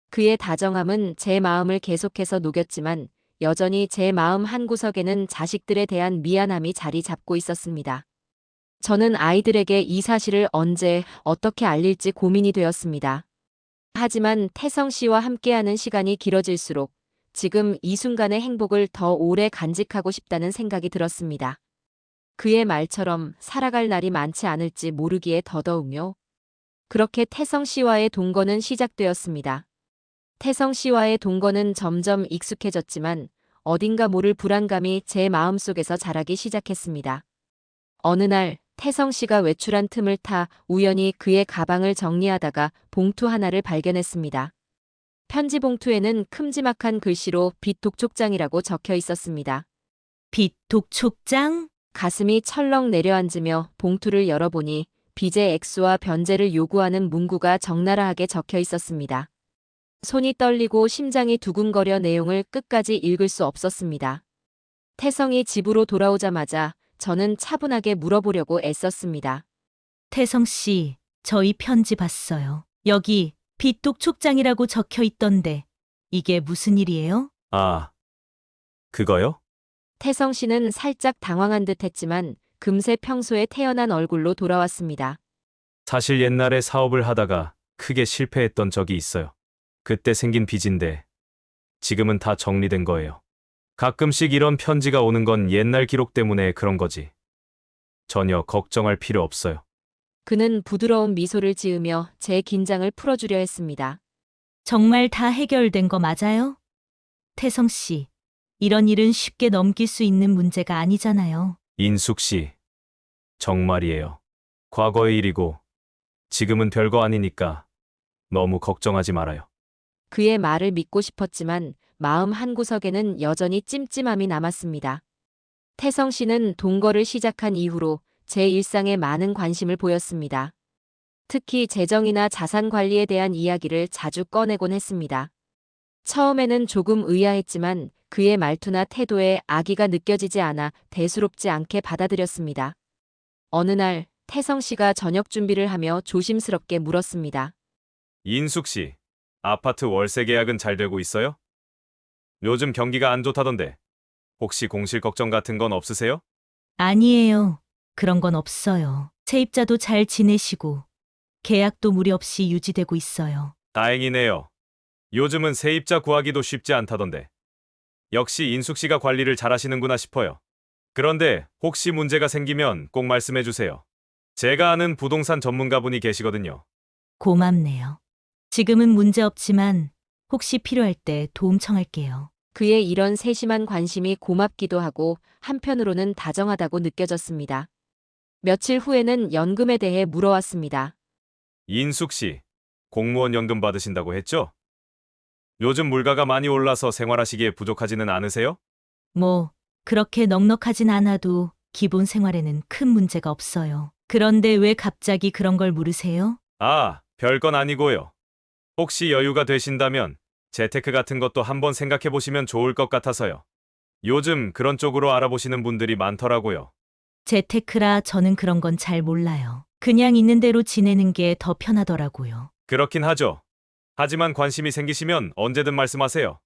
S1: 그의 다정함은 제 마음을 계속해서 녹였지만 여전히 제 마음 한구석에는 자식들에 대한 미안함이 자리 잡고 있었습니다. 저는 아이들에게 이 사실을 언제 어떻게 알릴지 고민이 되었습니다. 하지만 태성 씨와 함께하는 시간이 길어질수록 지금 이 순간의 행복을 더 오래 간직하고 싶다는 생각이 들었습니다. 그의 말처럼 살아갈 날이 많지 않을지 모르기에 더더욱요. 그렇게 태성 씨와의 동거는 시작되었습니다. 태성 씨와의 동거는 점점 익숙해졌지만 어딘가 모를 불안감이 제 마음속에서 자라기 시작했습니다. 어느 날 태성 씨가 외출한 틈을 타 우연히 그의 가방을 정리하다가 봉투 하나를 발견했습니다. 편지 봉투에는 큼지막한 글씨로 빛 독촉장이라고 적혀 있었습니다.
S3: 빛 독촉장?
S1: 가슴이 철렁 내려앉으며 봉투를 열어보니 빚의 액수와 변제를 요구하는 문구가 적나라하게 적혀 있었습니다. 손이 떨리고 심장이 두근거려 내용을 끝까지 읽을 수 없었습니다. 태성이 집으로 돌아오자마자 저는 차분하게 물어보려고 애썼습니다.
S3: 태성 씨, 저희 편지 봤어요. 여기 빛 독촉장이라고 적혀 있던데 이게 무슨 일이에요?
S2: 아, 그거요?
S1: 태성 씨는 살짝 당황한 듯 했지만 금세 평소에 태연한 얼굴로 돌아왔습니다.
S2: 사실 옛날에 사업을 하다가 크게 실패했던 적이 있어요. 그때 생긴 빚인데 지금은 다 정리된 거예요. 가끔씩 이런 편지가 오는 건 옛날 기록 때문에 그런 거지. 전혀 걱정할 필요 없어요.
S1: 그는 부드러운 미소를 지으며 제 긴장을 풀어주려 했습니다.
S3: 정말 다 해결된 거 맞아요? 태성 씨, 이런 일은 쉽게 넘길 수 있는 문제가 아니잖아요.
S2: 인숙 씨, 정말이에요. 과거의 일이고 지금은 별거 아니니까 너무 걱정하지 말아요.
S1: 그의 말을 믿고 싶었지만 마음 한구석에는 여전히 찜찜함이 남았습니다. 태성 씨는 동거를 시작한 이후로 제 일상에 많은 관심을 보였습니다. 특히 재정이나 자산 관리에 대한 이야기를 자주 꺼내곤 했습니다. 처음에는 조금 의아했지만 그의 말투나 태도에 악의가 느껴지지 않아 대수롭지 않게 받아들였습니다. 어느 날 태성 씨가 저녁 준비를 하며 조심스럽게 물었습니다.
S2: 인숙 씨, 아파트 월세 계약은 잘 되고 있어요? 요즘 경기가 안 좋다던데 혹시 공실 걱정 같은 건 없으세요?
S3: 아니에요. 그런 건 없어요. 세입자도 잘 지내시고 계약도 무리 없이 유지되고 있어요.
S2: 다행이네요. 요즘은 세입자 구하기도 쉽지 않다던데. 역시 인숙 씨가 관리를 잘하시는구나 싶어요. 그런데 혹시 문제가 생기면 꼭 말씀해 주세요. 제가 아는 부동산 전문가분이 계시거든요.
S3: 고맙네요. 지금은 문제 없지만 혹시 필요할 때 도움 청할게요.
S1: 그의 이런 세심한 관심이 고맙기도 하고 한편으로는 다정하다고 느껴졌습니다. 며칠 후에는 연금에 대해 물어왔습니다.
S2: 인숙 씨, 공무원 연금 받으신다고 했죠? 요즘 물가가 많이 올라서 생활하시기에 부족하지는 않으세요?
S3: 뭐, 그렇게 넉넉하진 않아도 기본 생활에는 큰 문제가 없어요. 그런데 왜 갑자기 그런 걸 물으세요?
S2: 아, 별건 아니고요. 혹시 여유가 되신다면 재테크 같은 것도 한번 생각해 보시면 좋을 것 같아서요. 요즘 그런 쪽으로 알아보시는 분들이 많더라고요.
S3: 재테크라 저는 그런 건 잘 몰라요. 그냥 있는 대로 지내는 게 더 편하더라고요.
S2: 그렇긴 하죠. 하지만 관심이 생기시면 언제든 말씀하세요.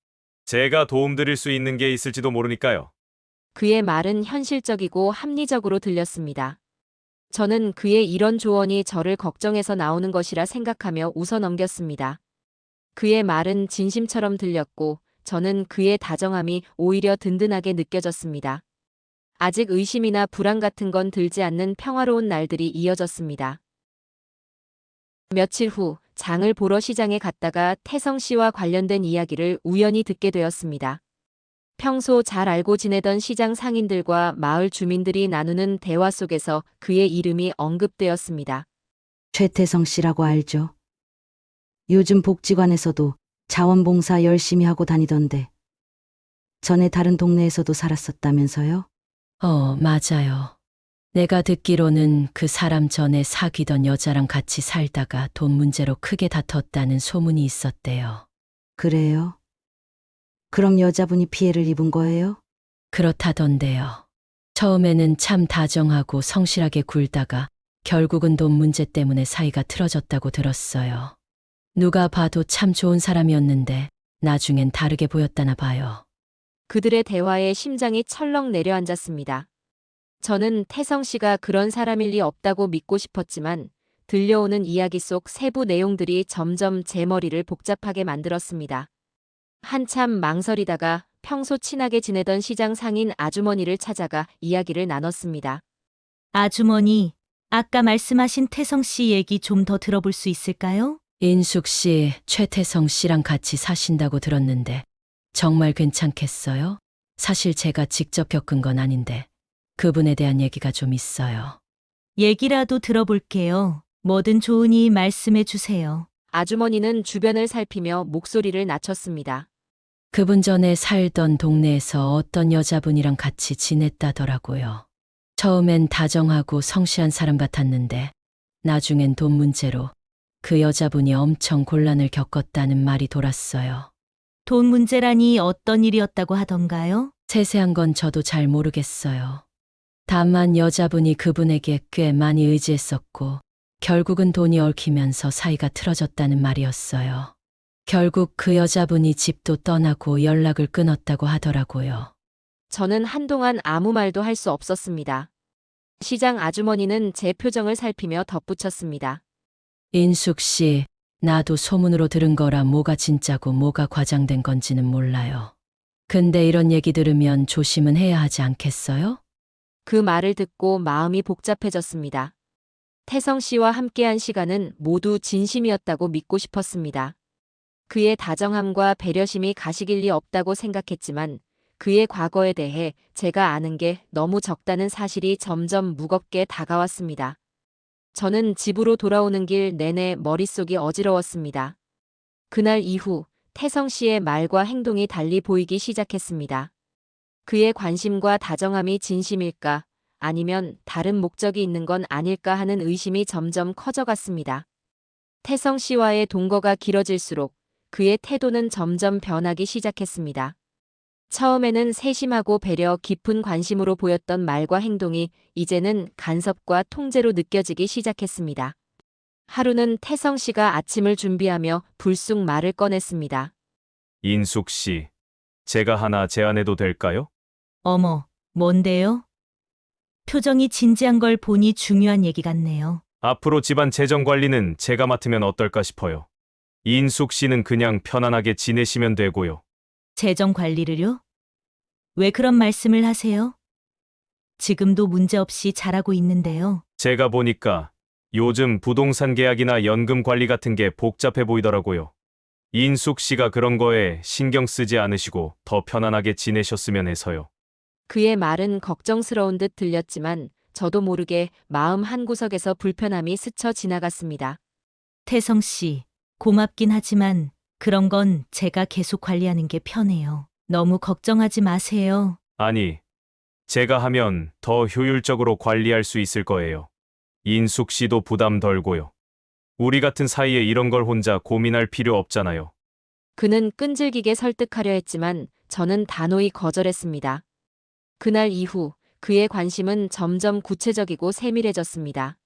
S2: 제가 도움드릴 수 있는 게 있을지도 모르니까요.
S1: 그의 말은 현실적이고 합리적으로 들렸습니다. 저는 그의 이런 조언이 저를 걱정해서 나오는 것이라 생각하며 웃어 넘겼습니다. 그의 말은 진심처럼 들렸고 저는 그의 다정함이 오히려 든든하게 느껴졌습니다. 아직 의심이나 불안 같은 건 들지 않는 평화로운 날들이 이어졌습니다. 며칠 후 장을 보러 시장에 갔다가 태성 씨와 관련된 이야기를 우연히 듣게 되었습니다. 평소 잘 알고 지내던 시장 상인들과 마을 주민들이 나누는 대화 속에서 그의 이름이 언급되었습니다.
S6: 최태성 씨라고 알죠? 요즘 복지관에서도 자원봉사 열심히 하고 다니던데 전에 다른 동네에서도 살았었다면서요?
S7: 맞아요. 내가 듣기로는 그 사람 전에 사귀던 여자랑 같이 살다가 돈 문제로 크게 다퉜다는 소문이 있었대요.
S6: 그래요? 그럼 여자분이 피해를 입은 거예요?
S7: 그렇다던데요. 처음에는 참 다정하고 성실하게 굴다가 결국은 돈 문제 때문에 사이가 틀어졌다고 들었어요. 누가 봐도 참 좋은 사람이었는데 나중엔 다르게 보였다나 봐요.
S1: 그들의 대화에 심장이 철렁 내려앉았습니다. 저는 태성 씨가 그런 사람일 리 없다고 믿고 싶었지만 들려오는 이야기 속 세부 내용들이 점점 제 머리를 복잡하게 만들었습니다. 한참 망설이다가 평소 친하게 지내던 시장 상인 아주머니를 찾아가 이야기를 나눴습니다.
S3: 아주머니, 아까 말씀하신 태성 씨 얘기 좀 더 들어볼 수 있을까요?
S7: 인숙 씨, 최태성 씨랑 같이 사신다고 들었는데 정말 괜찮겠어요? 사실 제가 직접 겪은 건 아닌데 그분에 대한 얘기가 좀 있어요.
S3: 얘기라도 들어볼게요. 뭐든 좋으니 말씀해 주세요.
S1: 아주머니는 주변을 살피며 목소리를 낮췄습니다.
S7: 그분 전에 살던 동네에서 어떤 여자분이랑 같이 지냈다더라고요. 처음엔 다정하고 성실한 사람 같았는데 나중엔 돈 문제로 그 여자분이 엄청 곤란을 겪었다는 말이 돌았어요.
S3: 돈 문제라니 어떤 일이었다고 하던가요?
S7: 세세한 건 저도 잘 모르겠어요. 다만 여자분이 그분에게 꽤 많이 의지했었고 결국은 돈이 얽히면서 사이가 틀어졌다는 말이었어요. 결국 그 여자분이 집도 떠나고 연락을 끊었다고 하더라고요.
S1: 저는 한동안 아무 말도 할 수 없었습니다. 시장 아주머니는 제 표정을 살피며 덧붙였습니다.
S7: 인숙 씨, 나도 소문으로 들은 거라 뭐가 진짜고 뭐가 과장된 건지는 몰라요. 근데 이런 얘기 들으면 조심은 해야 하지 않겠어요?
S1: 그 말을 듣고 마음이 복잡해졌습니다. 태성 씨와 함께한 시간은 모두 진심이었다고 믿고 싶었습니다. 그의 다정함과 배려심이 가식일 리 없다고 생각했지만 그의 과거에 대해 제가 아는 게 너무 적다는 사실이 점점 무겁게 다가왔습니다. 저는 집으로 돌아오는 길 내내 머릿속이 어지러웠습니다. 그날 이후 태성 씨의 말과 행동이 달리 보이기 시작했습니다. 그의 관심과 다정함이 진심일까 아니면 다른 목적이 있는 건 아닐까 하는 의심이 점점 커져갔습니다. 태성 씨와의 동거가 길어질수록 그의 태도는 점점 변하기 시작했습니다. 처음에는 세심하고 배려 깊은 관심으로 보였던 말과 행동이 이제는 간섭과 통제로 느껴지기 시작했습니다. 하루는 태성 씨가 아침을 준비하며 불쑥 말을 꺼냈습니다.
S2: 인숙 씨, 제가 하나 제안해도 될까요?
S3: 어머, 뭔데요? 표정이 진지한 걸 보니 중요한 얘기 같네요.
S2: 앞으로 집안 재정 관리는 제가 맡으면 어떨까 싶어요. 인숙 씨는 그냥 편안하게 지내시면 되고요.
S3: 재정 관리를요? 왜 그런 말씀을 하세요? 지금도 문제없이 잘하고 있는데요.
S2: 제가 보니까 요즘 부동산 계약이나 연금 관리 같은 게 복잡해 보이더라고요. 인숙 씨가 그런 거에 신경 쓰지 않으시고 더 편안하게 지내셨으면 해서요.
S1: 그의 말은 걱정스러운 듯 들렸지만 저도 모르게 마음 한구석에서 불편함이 스쳐 지나갔습니다.
S3: 태성 씨, 고맙긴 하지만 그런 건 제가 계속 관리하는 게 편해요. 너무 걱정하지 마세요.
S2: 아니, 제가 하면 더 효율적으로 관리할 수 있을 거예요. 인숙 씨도 부담 덜고요. 우리 같은 사이에 이런 걸 혼자 고민할 필요 없잖아요.
S1: 그는 끈질기게 설득하려 했지만 저는 단호히 거절했습니다. 그날 이후 그의 관심은 점점 구체적이고 세밀해졌습니다.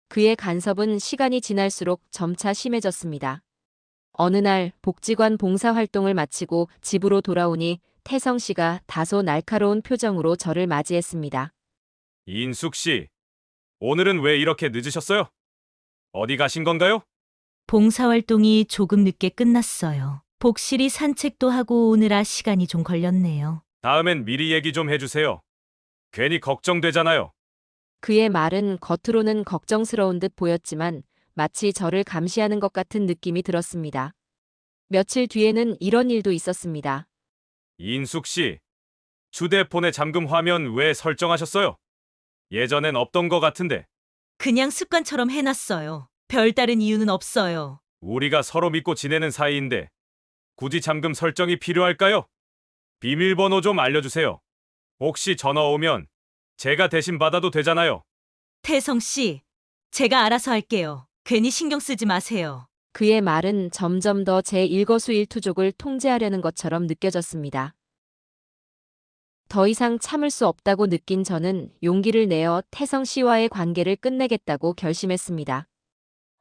S1: 그의 간섭은 시간이 지날수록 점차 심해졌습니다. 어느 날 복지관 봉사활동을 마치고 집으로 돌아오니 태성 씨가 다소 날카로운 표정으로 저를 맞이했습니다.
S2: 인숙 씨, 오늘은 왜 이렇게 늦으셨어요? 어디 가신 건가요?
S3: 봉사활동이 조금 늦게 끝났어요. 복실히 산책도 하고 오느라 시간이 좀 걸렸네요.
S2: 다음엔 미리 얘기 좀 해주세요. 괜히 걱정되잖아요.
S1: 그의 말은 겉으로는 걱정스러운 듯 보였지만 마치 저를 감시하는 것 같은 느낌이 들었습니다. 며칠 뒤에는 이런 일도 있었습니다.
S2: 인숙 씨, 휴대폰의 잠금 화면 왜 설정하셨어요? 예전엔 없던 것 같은데.
S3: 그냥 습관처럼 해놨어요. 별다른 이유는 없어요.
S2: 우리가 서로 믿고 지내는 사이인데 굳이 잠금 설정이 필요할까요? 비밀번호 좀 알려주세요. 혹시 전화 오면 제가 대신 받아도 되잖아요.
S3: 태성 씨, 제가 알아서 할게요. 괜히 신경 쓰지 마세요.
S1: 그의 말은 점점 더 제 일거수일투족을 통제하려는 것처럼 느껴졌습니다. 더 이상 참을 수 없다고 느낀 저는 용기를 내어 태성 씨와의 관계를 끝내겠다고 결심했습니다.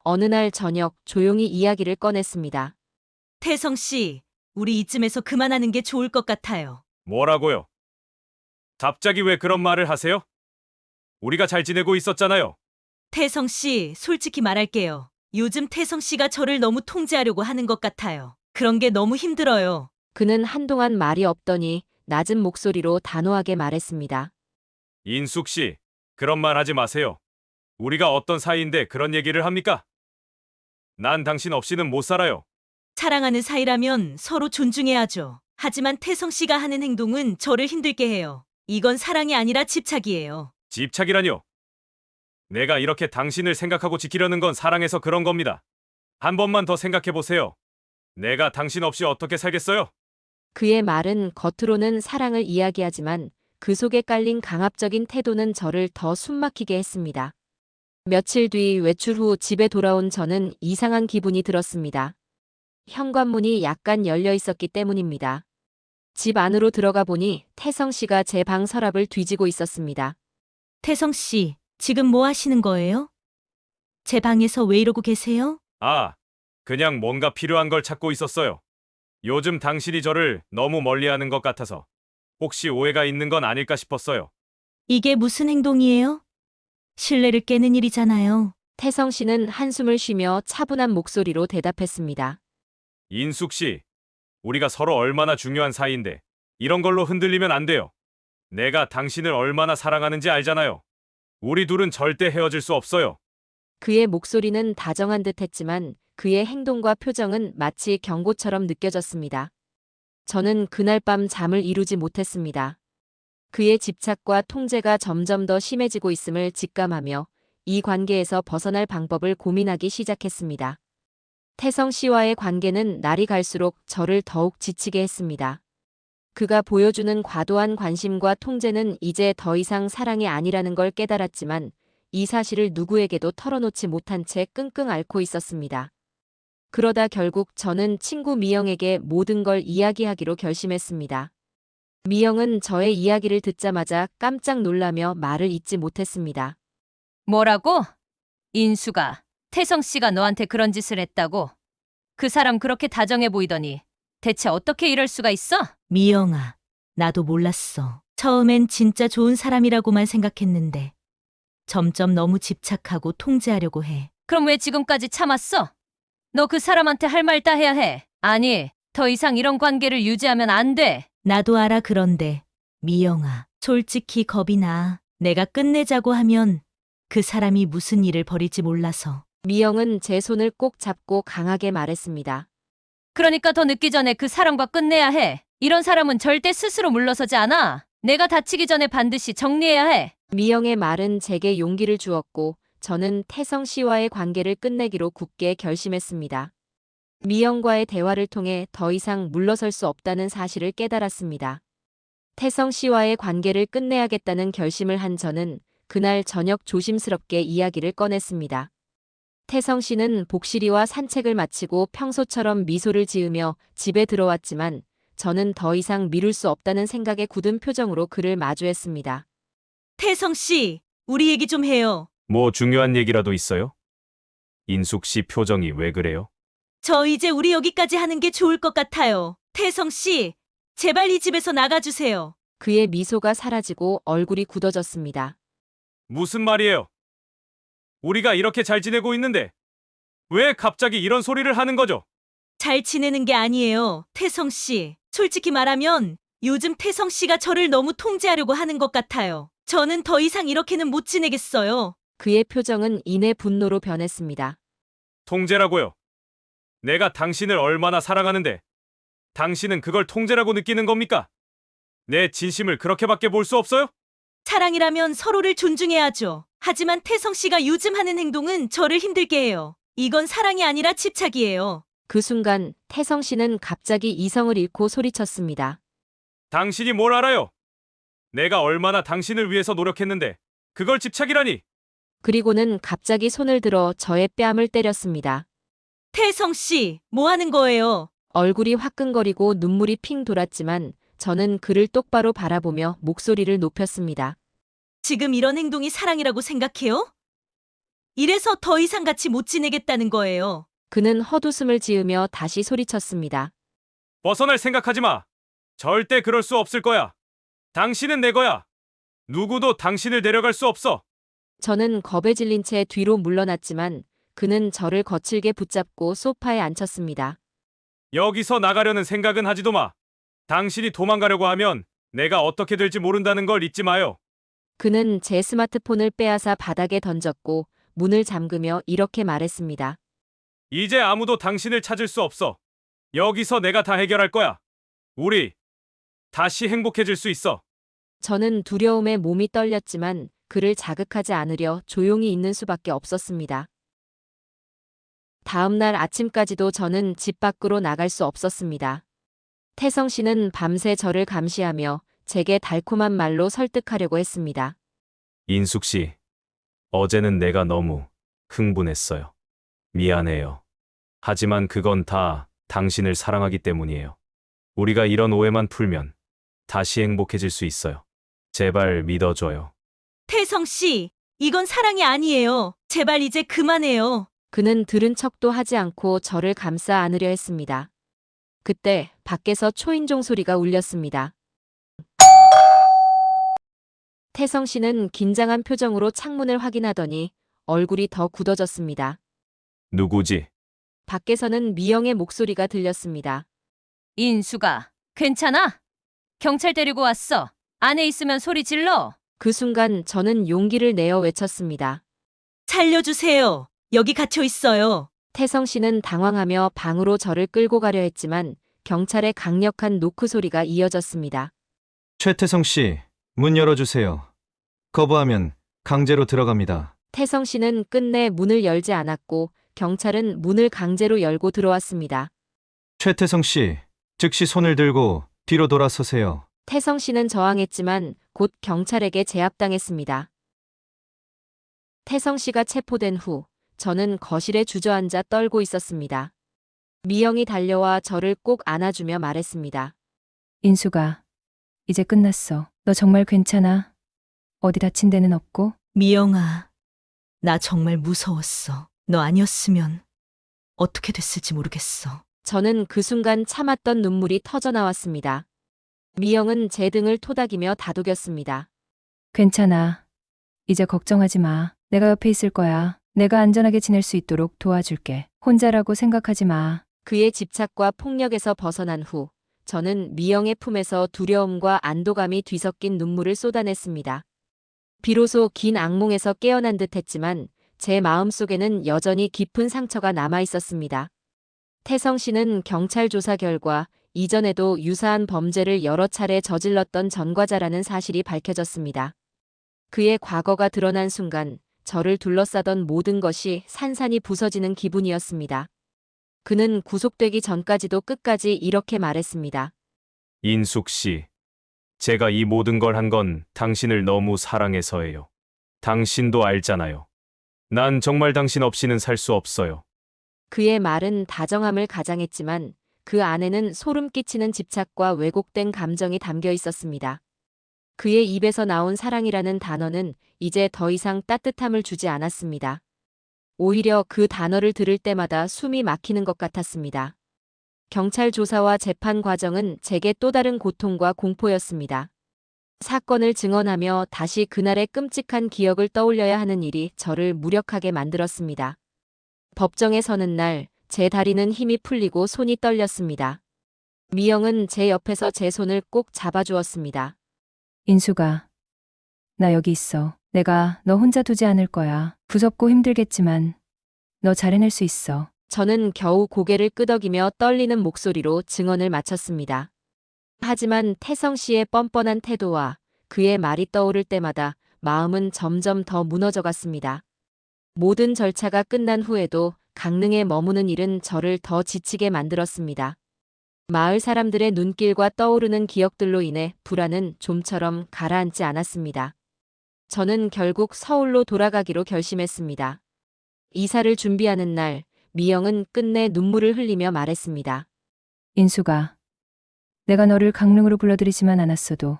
S1: 어느 날 저녁 조용히 이야기를 꺼냈습니다.
S3: 태성 씨, 우리 이쯤에서 그만하는 게 좋을 것 같아요.
S2: 뭐라고요? 갑자기 왜 그런 말을 하세요? 우리가 잘 지내고 있었잖아요.
S3: 태성 씨, 솔직히 말할게요. 요즘 태성 씨가 저를 너무 통제하려고 하는 것 같아요. 그런 게 너무 힘들어요.
S1: 그는 한동안 말이 없더니 낮은 목소리로 단호하게 말했습니다.
S2: 인숙 씨, 그런 말 하지 마세요. 우리가 어떤 사이인데 그런 얘기를 합니까? 난 당신 없이는 못 살아요.
S3: 사랑하는 사이라면 서로 존중해야죠. 하지만 태성 씨가 하는 행동은 저를 힘들게 해요. 이건 사랑이 아니라 집착이에요.
S2: 집착이라뇨? 내가 이렇게 당신을 생각하고 지키려는 건 사랑해서 그런 겁니다. 한 번만 더 생각해 보세요. 내가 당신 없이 어떻게 살겠어요?
S1: 그의 말은 겉으로는 사랑을 이야기하지만 그 속에 깔린 강압적인 태도는 저를 더 숨막히게 했습니다. 며칠 뒤 외출 후 집에 돌아온 저는 이상한 기분이 들었습니다. 현관문이 약간 열려 있었기 때문입니다. 집 안으로 들어가 보니 태성 씨가 제 방 서랍을 뒤지고 있었습니다.
S3: 태성 씨, 지금 뭐 하시는 거예요? 제 방에서 왜 이러고 계세요?
S2: 아, 그냥 뭔가 필요한 걸 찾고 있었어요. 요즘 당신이 저를 너무 멀리하는 것 같아서 혹시 오해가 있는 건 아닐까 싶었어요.
S3: 이게 무슨 행동이에요? 신뢰를 깨는 일이잖아요.
S1: 태성 씨는 한숨을 쉬며 차분한 목소리로 대답했습니다.
S2: 인숙 씨, 우리가 서로 얼마나 중요한 사이인데 이런 걸로 흔들리면 안 돼요. 내가 당신을 얼마나 사랑하는지 알잖아요. 우리 둘은 절대 헤어질 수 없어요.
S1: 그의 목소리는 다정한 듯 했지만 그의 행동과 표정은 마치 경고처럼 느껴졌습니다. 저는 그날 밤 잠을 이루지 못했습니다. 그의 집착과 통제가 점점 더 심해지고 있음을 직감하며 이 관계에서 벗어날 방법을 고민하기 시작했습니다. 태성 씨와의 관계는 날이 갈수록 저를 더욱 지치게 했습니다. 그가 보여주는 과도한 관심과 통제는 이제 더 이상 사랑이 아니라는 걸 깨달았지만 이 사실을 누구에게도 털어놓지 못한 채 끙끙 앓고 있었습니다. 그러다 결국 저는 친구 미영에게 모든 걸 이야기하기로 결심했습니다. 미영은 저의 이야기를 듣자마자 깜짝 놀라며 말을 잇지 못했습니다.
S8: 뭐라고? 인수가 태성 씨가 너한테 그런 짓을 했다고? 그 사람 그렇게 다정해 보이더니 대체 어떻게 이럴 수가 있어?
S3: 미영아, 나도 몰랐어. 처음엔 진짜 좋은 사람이라고만 생각했는데 점점 너무 집착하고 통제하려고 해.
S8: 그럼 왜 지금까지 참았어? 너 그 사람한테 할 말 다 해야 해. 아니, 더 이상 이런 관계를 유지하면 안 돼.
S3: 나도 알아. 그런데 미영아, 솔직히 겁이 나. 내가 끝내자고 하면 그 사람이 무슨 일을 벌일지 몰라서.
S1: 미영은 제 손을 꼭 잡고 강하게 말했습니다.
S8: 그러니까 더 늦기 전에 그 사람과 끝내야 해. 이런 사람은 절대 스스로 물러서지 않아. 내가 다치기 전에 반드시 정리해야 해.
S1: 미영의 말은 제게 용기를 주었고 저는 태성 씨와의 관계를 끝내기로 굳게 결심했습니다. 미영과의 대화를 통해 더 이상 물러설 수 없다는 사실을 깨달았습니다. 태성 씨와의 관계를 끝내야겠다는 결심을 한 저는 그날 저녁 조심스럽게 이야기를 꺼냈습니다. 태성 씨는 복실이와 산책을 마치고 평소처럼 미소를 지으며 집에 들어왔지만 저는 더 이상 미룰 수 없다는 생각에 굳은 표정으로 그를 마주했습니다.
S3: 태성 씨, 우리 얘기 좀 해요.
S2: 뭐 중요한 얘기라도 있어요? 인숙 씨 표정이 왜 그래요?
S3: 저 이제 우리 여기까지 하는 게 좋을 것 같아요. 태성 씨, 제발 이 집에서 나가주세요.
S1: 그의 미소가 사라지고 얼굴이 굳어졌습니다.
S2: 무슨 말이에요? 우리가 이렇게 잘 지내고 있는데 왜 갑자기 이런 소리를 하는 거죠?
S3: 잘 지내는 게 아니에요. 태성 씨, 솔직히 말하면 요즘 태성 씨가 저를 너무 통제하려고 하는 것 같아요. 저는 더 이상 이렇게는 못 지내겠어요.
S1: 그의 표정은 이내 분노로 변했습니다.
S2: 통제라고요. 내가 당신을 얼마나 사랑하는데 당신은 그걸 통제라고 느끼는 겁니까? 내 진심을 그렇게밖에 볼 수 없어요?
S3: 사랑이라면 서로를 존중해야죠. 하지만 태성 씨가 요즘 하는 행동은 저를 힘들게 해요. 이건 사랑이 아니라 집착이에요.
S1: 그 순간 태성 씨는 갑자기 이성을 잃고 소리쳤습니다.
S2: 당신이 뭘 알아요? 내가 얼마나 당신을 위해서 노력했는데 그걸 집착이라니.
S1: 그리고는 갑자기 손을 들어 저의 뺨을 때렸습니다.
S3: 태성 씨, 뭐 하는 거예요?
S1: 얼굴이 화끈거리고 눈물이 핑 돌았지만 저는 그를 똑바로 바라보며 목소리를 높였습니다.
S3: 지금 이런 행동이 사랑이라고 생각해요? 이래서 더 이상 같이 못 지내겠다는 거예요.
S1: 그는 헛웃음을 지으며 다시 소리쳤습니다.
S2: 벗어날 생각하지 마. 절대 그럴 수 없을 거야. 당신은 내 거야. 누구도 당신을 데려갈 수 없어.
S1: 저는 겁에 질린 채 뒤로 물러났지만 그는 저를 거칠게 붙잡고 소파에 앉혔습니다.
S2: 여기서 나가려는 생각은 하지도 마. 당신이 도망가려고 하면 내가 어떻게 될지 모른다는 걸 잊지 마요.
S1: 그는 제 스마트폰을 빼앗아 바닥에 던졌고 문을 잠그며 이렇게 말했습니다.
S2: 이제 아무도 당신을 찾을 수 없어. 여기서 내가 다 해결할 거야. 우리 다시 행복해질 수 있어.
S1: 저는 두려움에 몸이 떨렸지만 그를 자극하지 않으려 조용히 있는 수밖에 없었습니다. 다음 날 아침까지도 저는 집 밖으로 나갈 수 없었습니다. 태성 씨는 밤새 저를 감시하며 제게 달콤한 말로 설득하려고 했습니다.
S2: 인숙 씨, 어제는 내가 너무 흥분했어요. 미안해요. 하지만 그건 다 당신을 사랑하기 때문이에요. 우리가 이런 오해만 풀면 다시 행복해질 수 있어요. 제발 믿어줘요.
S3: 태성 씨, 이건 사랑이 아니에요. 제발 이제 그만해요.
S1: 그는 들은 척도 하지 않고 저를 감싸 안으려 했습니다. 그때 밖에서 초인종 소리가 울렸습니다. 태성 씨는 긴장한 표정으로 창문을 확인하더니 얼굴이 더 굳어졌습니다.
S2: 누구지?
S1: 밖에서는 미영의 목소리가 들렸습니다.
S8: 인수가, 괜찮아? 경찰 데리고 왔어. 안에 있으면 소리 질러.
S1: 그 순간 저는 용기를 내어 외쳤습니다.
S3: 살려주세요. 여기 갇혀 있어요.
S1: 태성 씨는 당황하며 방으로 저를 끌고 가려 했지만 경찰의 강력한 노크 소리가 이어졌습니다.
S9: 최태성 씨, 문 열어주세요. 거부하면 강제로 들어갑니다.
S1: 태성 씨는 끝내 문을 열지 않았고 경찰은 문을 강제로 열고 들어왔습니다.
S9: 최태성 씨, 즉시 손을 들고 뒤로 돌아서세요.
S1: 태성 씨는 저항했지만 곧 경찰에게 제압당했습니다. 태성 씨가 체포된 후 저는 거실에 주저앉아 떨고 있었습니다. 미영이 달려와 저를 꼭 안아주며 말했습니다.
S5: 인수가, 이제 끝났어. 너 정말 괜찮아? 어디 다친 데는 없고?
S3: 미영아, 나 정말 무서웠어. 너 아니었으면 어떻게 됐을지 모르겠어.
S1: 저는 그 순간 참았던 눈물이 터져 나왔습니다. 미영은 제 등을 토닥이며 다독였습니다.
S5: 괜찮아. 이제 걱정하지 마. 내가 옆에 있을 거야. 내가 안전하게 지낼 수 있도록 도와줄게. 혼자라고 생각하지 마.
S1: 그의 집착과 폭력에서 벗어난 후 저는 미영의 품에서 두려움과 안도감이 뒤섞인 눈물을 쏟아냈습니다. 비로소 긴 악몽에서 깨어난 듯 했지만 제 마음속에는 여전히 깊은 상처가 남아 있었습니다. 태성 씨는 경찰 조사 결과 이전에도 유사한 범죄를 여러 차례 저질렀던 전과자라는 사실이 밝혀졌습니다. 그의 과거가 드러난 순간 저를 둘러싸던 모든 것이 산산이 부서지는 기분이었습니다. 그는 구속되기 전까지도 끝까지 이렇게 말했습니다.
S2: 인숙 씨, 제가 이 모든 걸 한 건 당신을 너무 사랑해서예요. 당신도 알잖아요. 난 정말 당신 없이는 살 수 없어요.
S1: 그의 말은 다정함을 가장했지만 그 안에는 소름 끼치는 집착과 왜곡된 감정이 담겨 있었습니다. 그의 입에서 나온 사랑이라는 단어는 이제 더 이상 따뜻함을 주지 않았습니다. 오히려 그 단어를 들을 때마다 숨이 막히는 것 같았습니다. 경찰 조사와 재판 과정은 제게 또 다른 고통과 공포였습니다. 사건을 증언하며 다시 그날의 끔찍한 기억을 떠올려야 하는 일이 저를 무력하게 만들었습니다. 법정에 서는 날, 제 다리는 힘이 풀리고 손이 떨렸습니다. 미영은 제 옆에서 제 손을 꼭 잡아주었습니다.
S5: 인수가, 나 여기 있어. 내가 너 혼자 두지 않을 거야. 무섭고 힘들겠지만 너 잘 해낼 수 있어.
S1: 저는 겨우 고개를 끄덕이며 떨리는 목소리로 증언을 마쳤습니다. 하지만 태성 씨의 뻔뻔한 태도와 그의 말이 떠오를 때마다 마음은 점점 더 무너져 갔습니다. 모든 절차가 끝난 후에도 강릉에 머무는 일은 저를 더 지치게 만들었습니다. 마을 사람들의 눈길과 떠오르는 기억들로 인해 불안은 좀처럼 가라앉지 않았습니다. 저는 결국 서울로 돌아가기로 결심했습니다. 이사를 준비하는 날, 미영은 끝내 눈물을 흘리며 말했습니다.
S5: 인수가, 내가 너를 강릉으로 불러들이지만 않았어도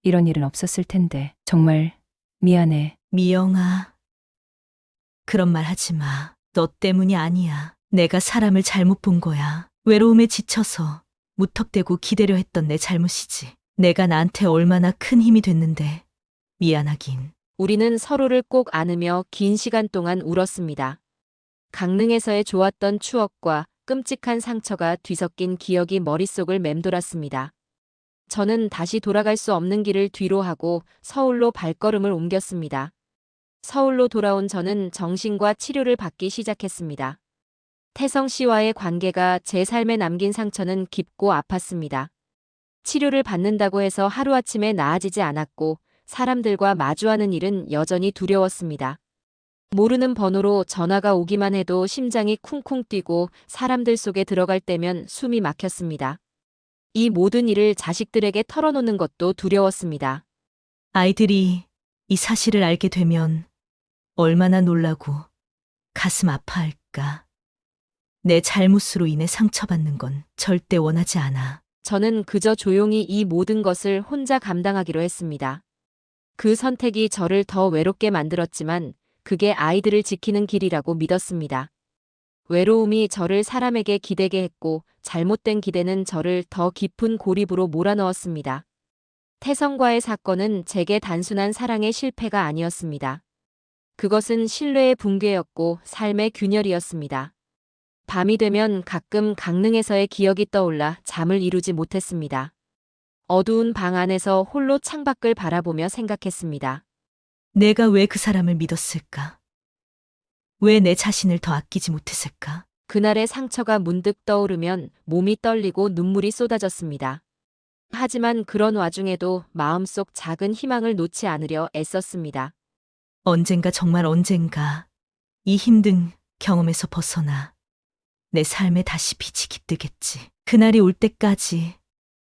S5: 이런 일은 없었을 텐데 정말 미안해.
S3: 미영아, 그런 말 하지 마. 너 때문이 아니야. 내가 사람을 잘못 본 거야. 외로움에 지쳐서 무턱대고 기대려 했던 내 잘못이지. 내가 나한테 얼마나 큰 힘이 됐는데 미안하긴.
S1: 우리는 서로를 꼭 안으며 긴 시간 동안 울었습니다. 강릉에서의 좋았던 추억과 끔찍한 상처가 뒤섞인 기억이 머릿속을 맴돌았습니다. 저는 다시 돌아갈 수 없는 길을 뒤로 하고 서울로 발걸음을 옮겼습니다. 서울로 돌아온 저는 정신과 치료를 받기 시작했습니다. 태성 씨와의 관계가 제 삶에 남긴 상처는 깊고 아팠습니다. 치료를 받는다고 해서 하루아침에 나아지지 않았고 사람들과 마주하는 일은 여전히 두려웠습니다. 모르는 번호로 전화가 오기만 해도 심장이 쿵쿵 뛰고 사람들 속에 들어갈 때면 숨이 막혔습니다. 이 모든 일을 자식들에게 털어놓는 것도 두려웠습니다.
S3: 아이들이 이 사실을 알게 되면 얼마나 놀라고 가슴 아파할까. 내 잘못으로 인해 상처받는 건 절대 원하지 않아.
S1: 저는 그저 조용히 이 모든 것을 혼자 감당하기로 했습니다. 그 선택이 저를 더 외롭게 만들었지만 그게 아이들을 지키는 길이라고 믿었습니다. 외로움이 저를 사람에게 기대게 했고 잘못된 기대는 저를 더 깊은 고립으로 몰아넣었습니다. 태성과의 사건은 제게 단순한 사랑의 실패가 아니었습니다. 그것은 신뢰의 붕괴였고 삶의 균열이었습니다. 밤이 되면 가끔 강릉에서의 기억이 떠올라 잠을 이루지 못했습니다. 어두운 방 안에서 홀로 창밖을 바라보며 생각했습니다.
S3: 내가 왜 그 사람을 믿었을까? 왜 내 자신을 더 아끼지 못했을까?
S1: 그날의 상처가 문득 떠오르면 몸이 떨리고 눈물이 쏟아졌습니다. 하지만 그런 와중에도 마음속 작은 희망을 놓지 않으려 애썼습니다.
S3: 언젠가 정말 언젠가 이 힘든 경험에서 벗어나 내 삶에 다시 빛이 깃들겠지. 그날이 올 때까지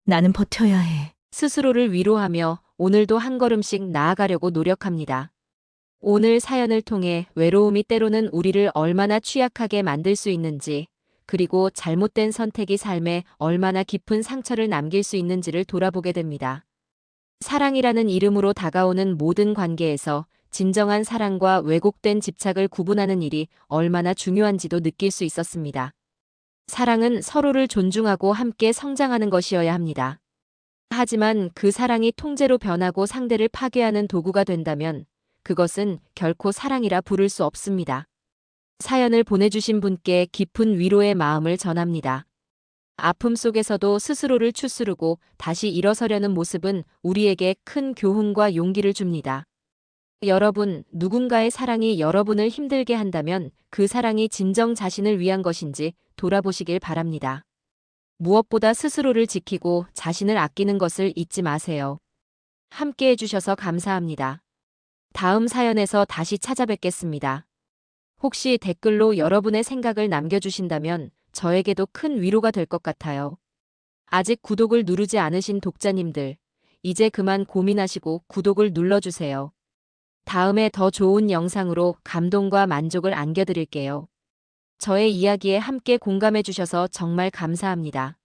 S3: 나는 버텨야 해.
S1: 스스로를 위로하며 오늘도 한 걸음씩 나아가려고 노력합니다. 오늘 사연을 통해 외로움이 때로는 우리를 얼마나 취약하게 만들 수 있는지, 그리고 잘못된 선택이 삶에 얼마나 깊은 상처를 남길 수 있는지를 돌아보게 됩니다. 사랑이라는 이름으로 다가오는 모든 관계에서 진정한 사랑과 왜곡된 집착을 구분하는 일이 얼마나 중요한지도 느낄 수 있었습니다. 사랑은 서로를 존중하고 함께 성장하는 것이어야 합니다. 하지만 그 사랑이 통제로 변하고 상대를 파괴하는 도구가 된다면 그것은 결코 사랑이라 부를 수 없습니다. 사연을 보내주신 분께 깊은 위로의 마음을 전합니다. 아픔 속에서도 스스로를 추스르고 다시 일어서려는 모습은 우리에게 큰 교훈과 용기를 줍니다. 여러분, 누군가의 사랑이 여러분을 힘들게 한다면 그 사랑이 진정 자신을 위한 것인지 돌아보시길 바랍니다. 무엇보다 스스로를 지키고 자신을 아끼는 것을 잊지 마세요. 함께 해주셔서 감사합니다. 다음 사연에서 다시 찾아뵙겠습니다. 혹시 댓글로 여러분의 생각을 남겨주신다면 저에게도 큰 위로가 될 것 같아요. 아직 구독을 누르지 않으신 독자님들, 이제 그만 고민하시고 구독을 눌러주세요. 다음에 더 좋은 영상으로 감동과 만족을 안겨드릴게요. 저의 이야기에 함께 공감해주셔서 정말 감사합니다.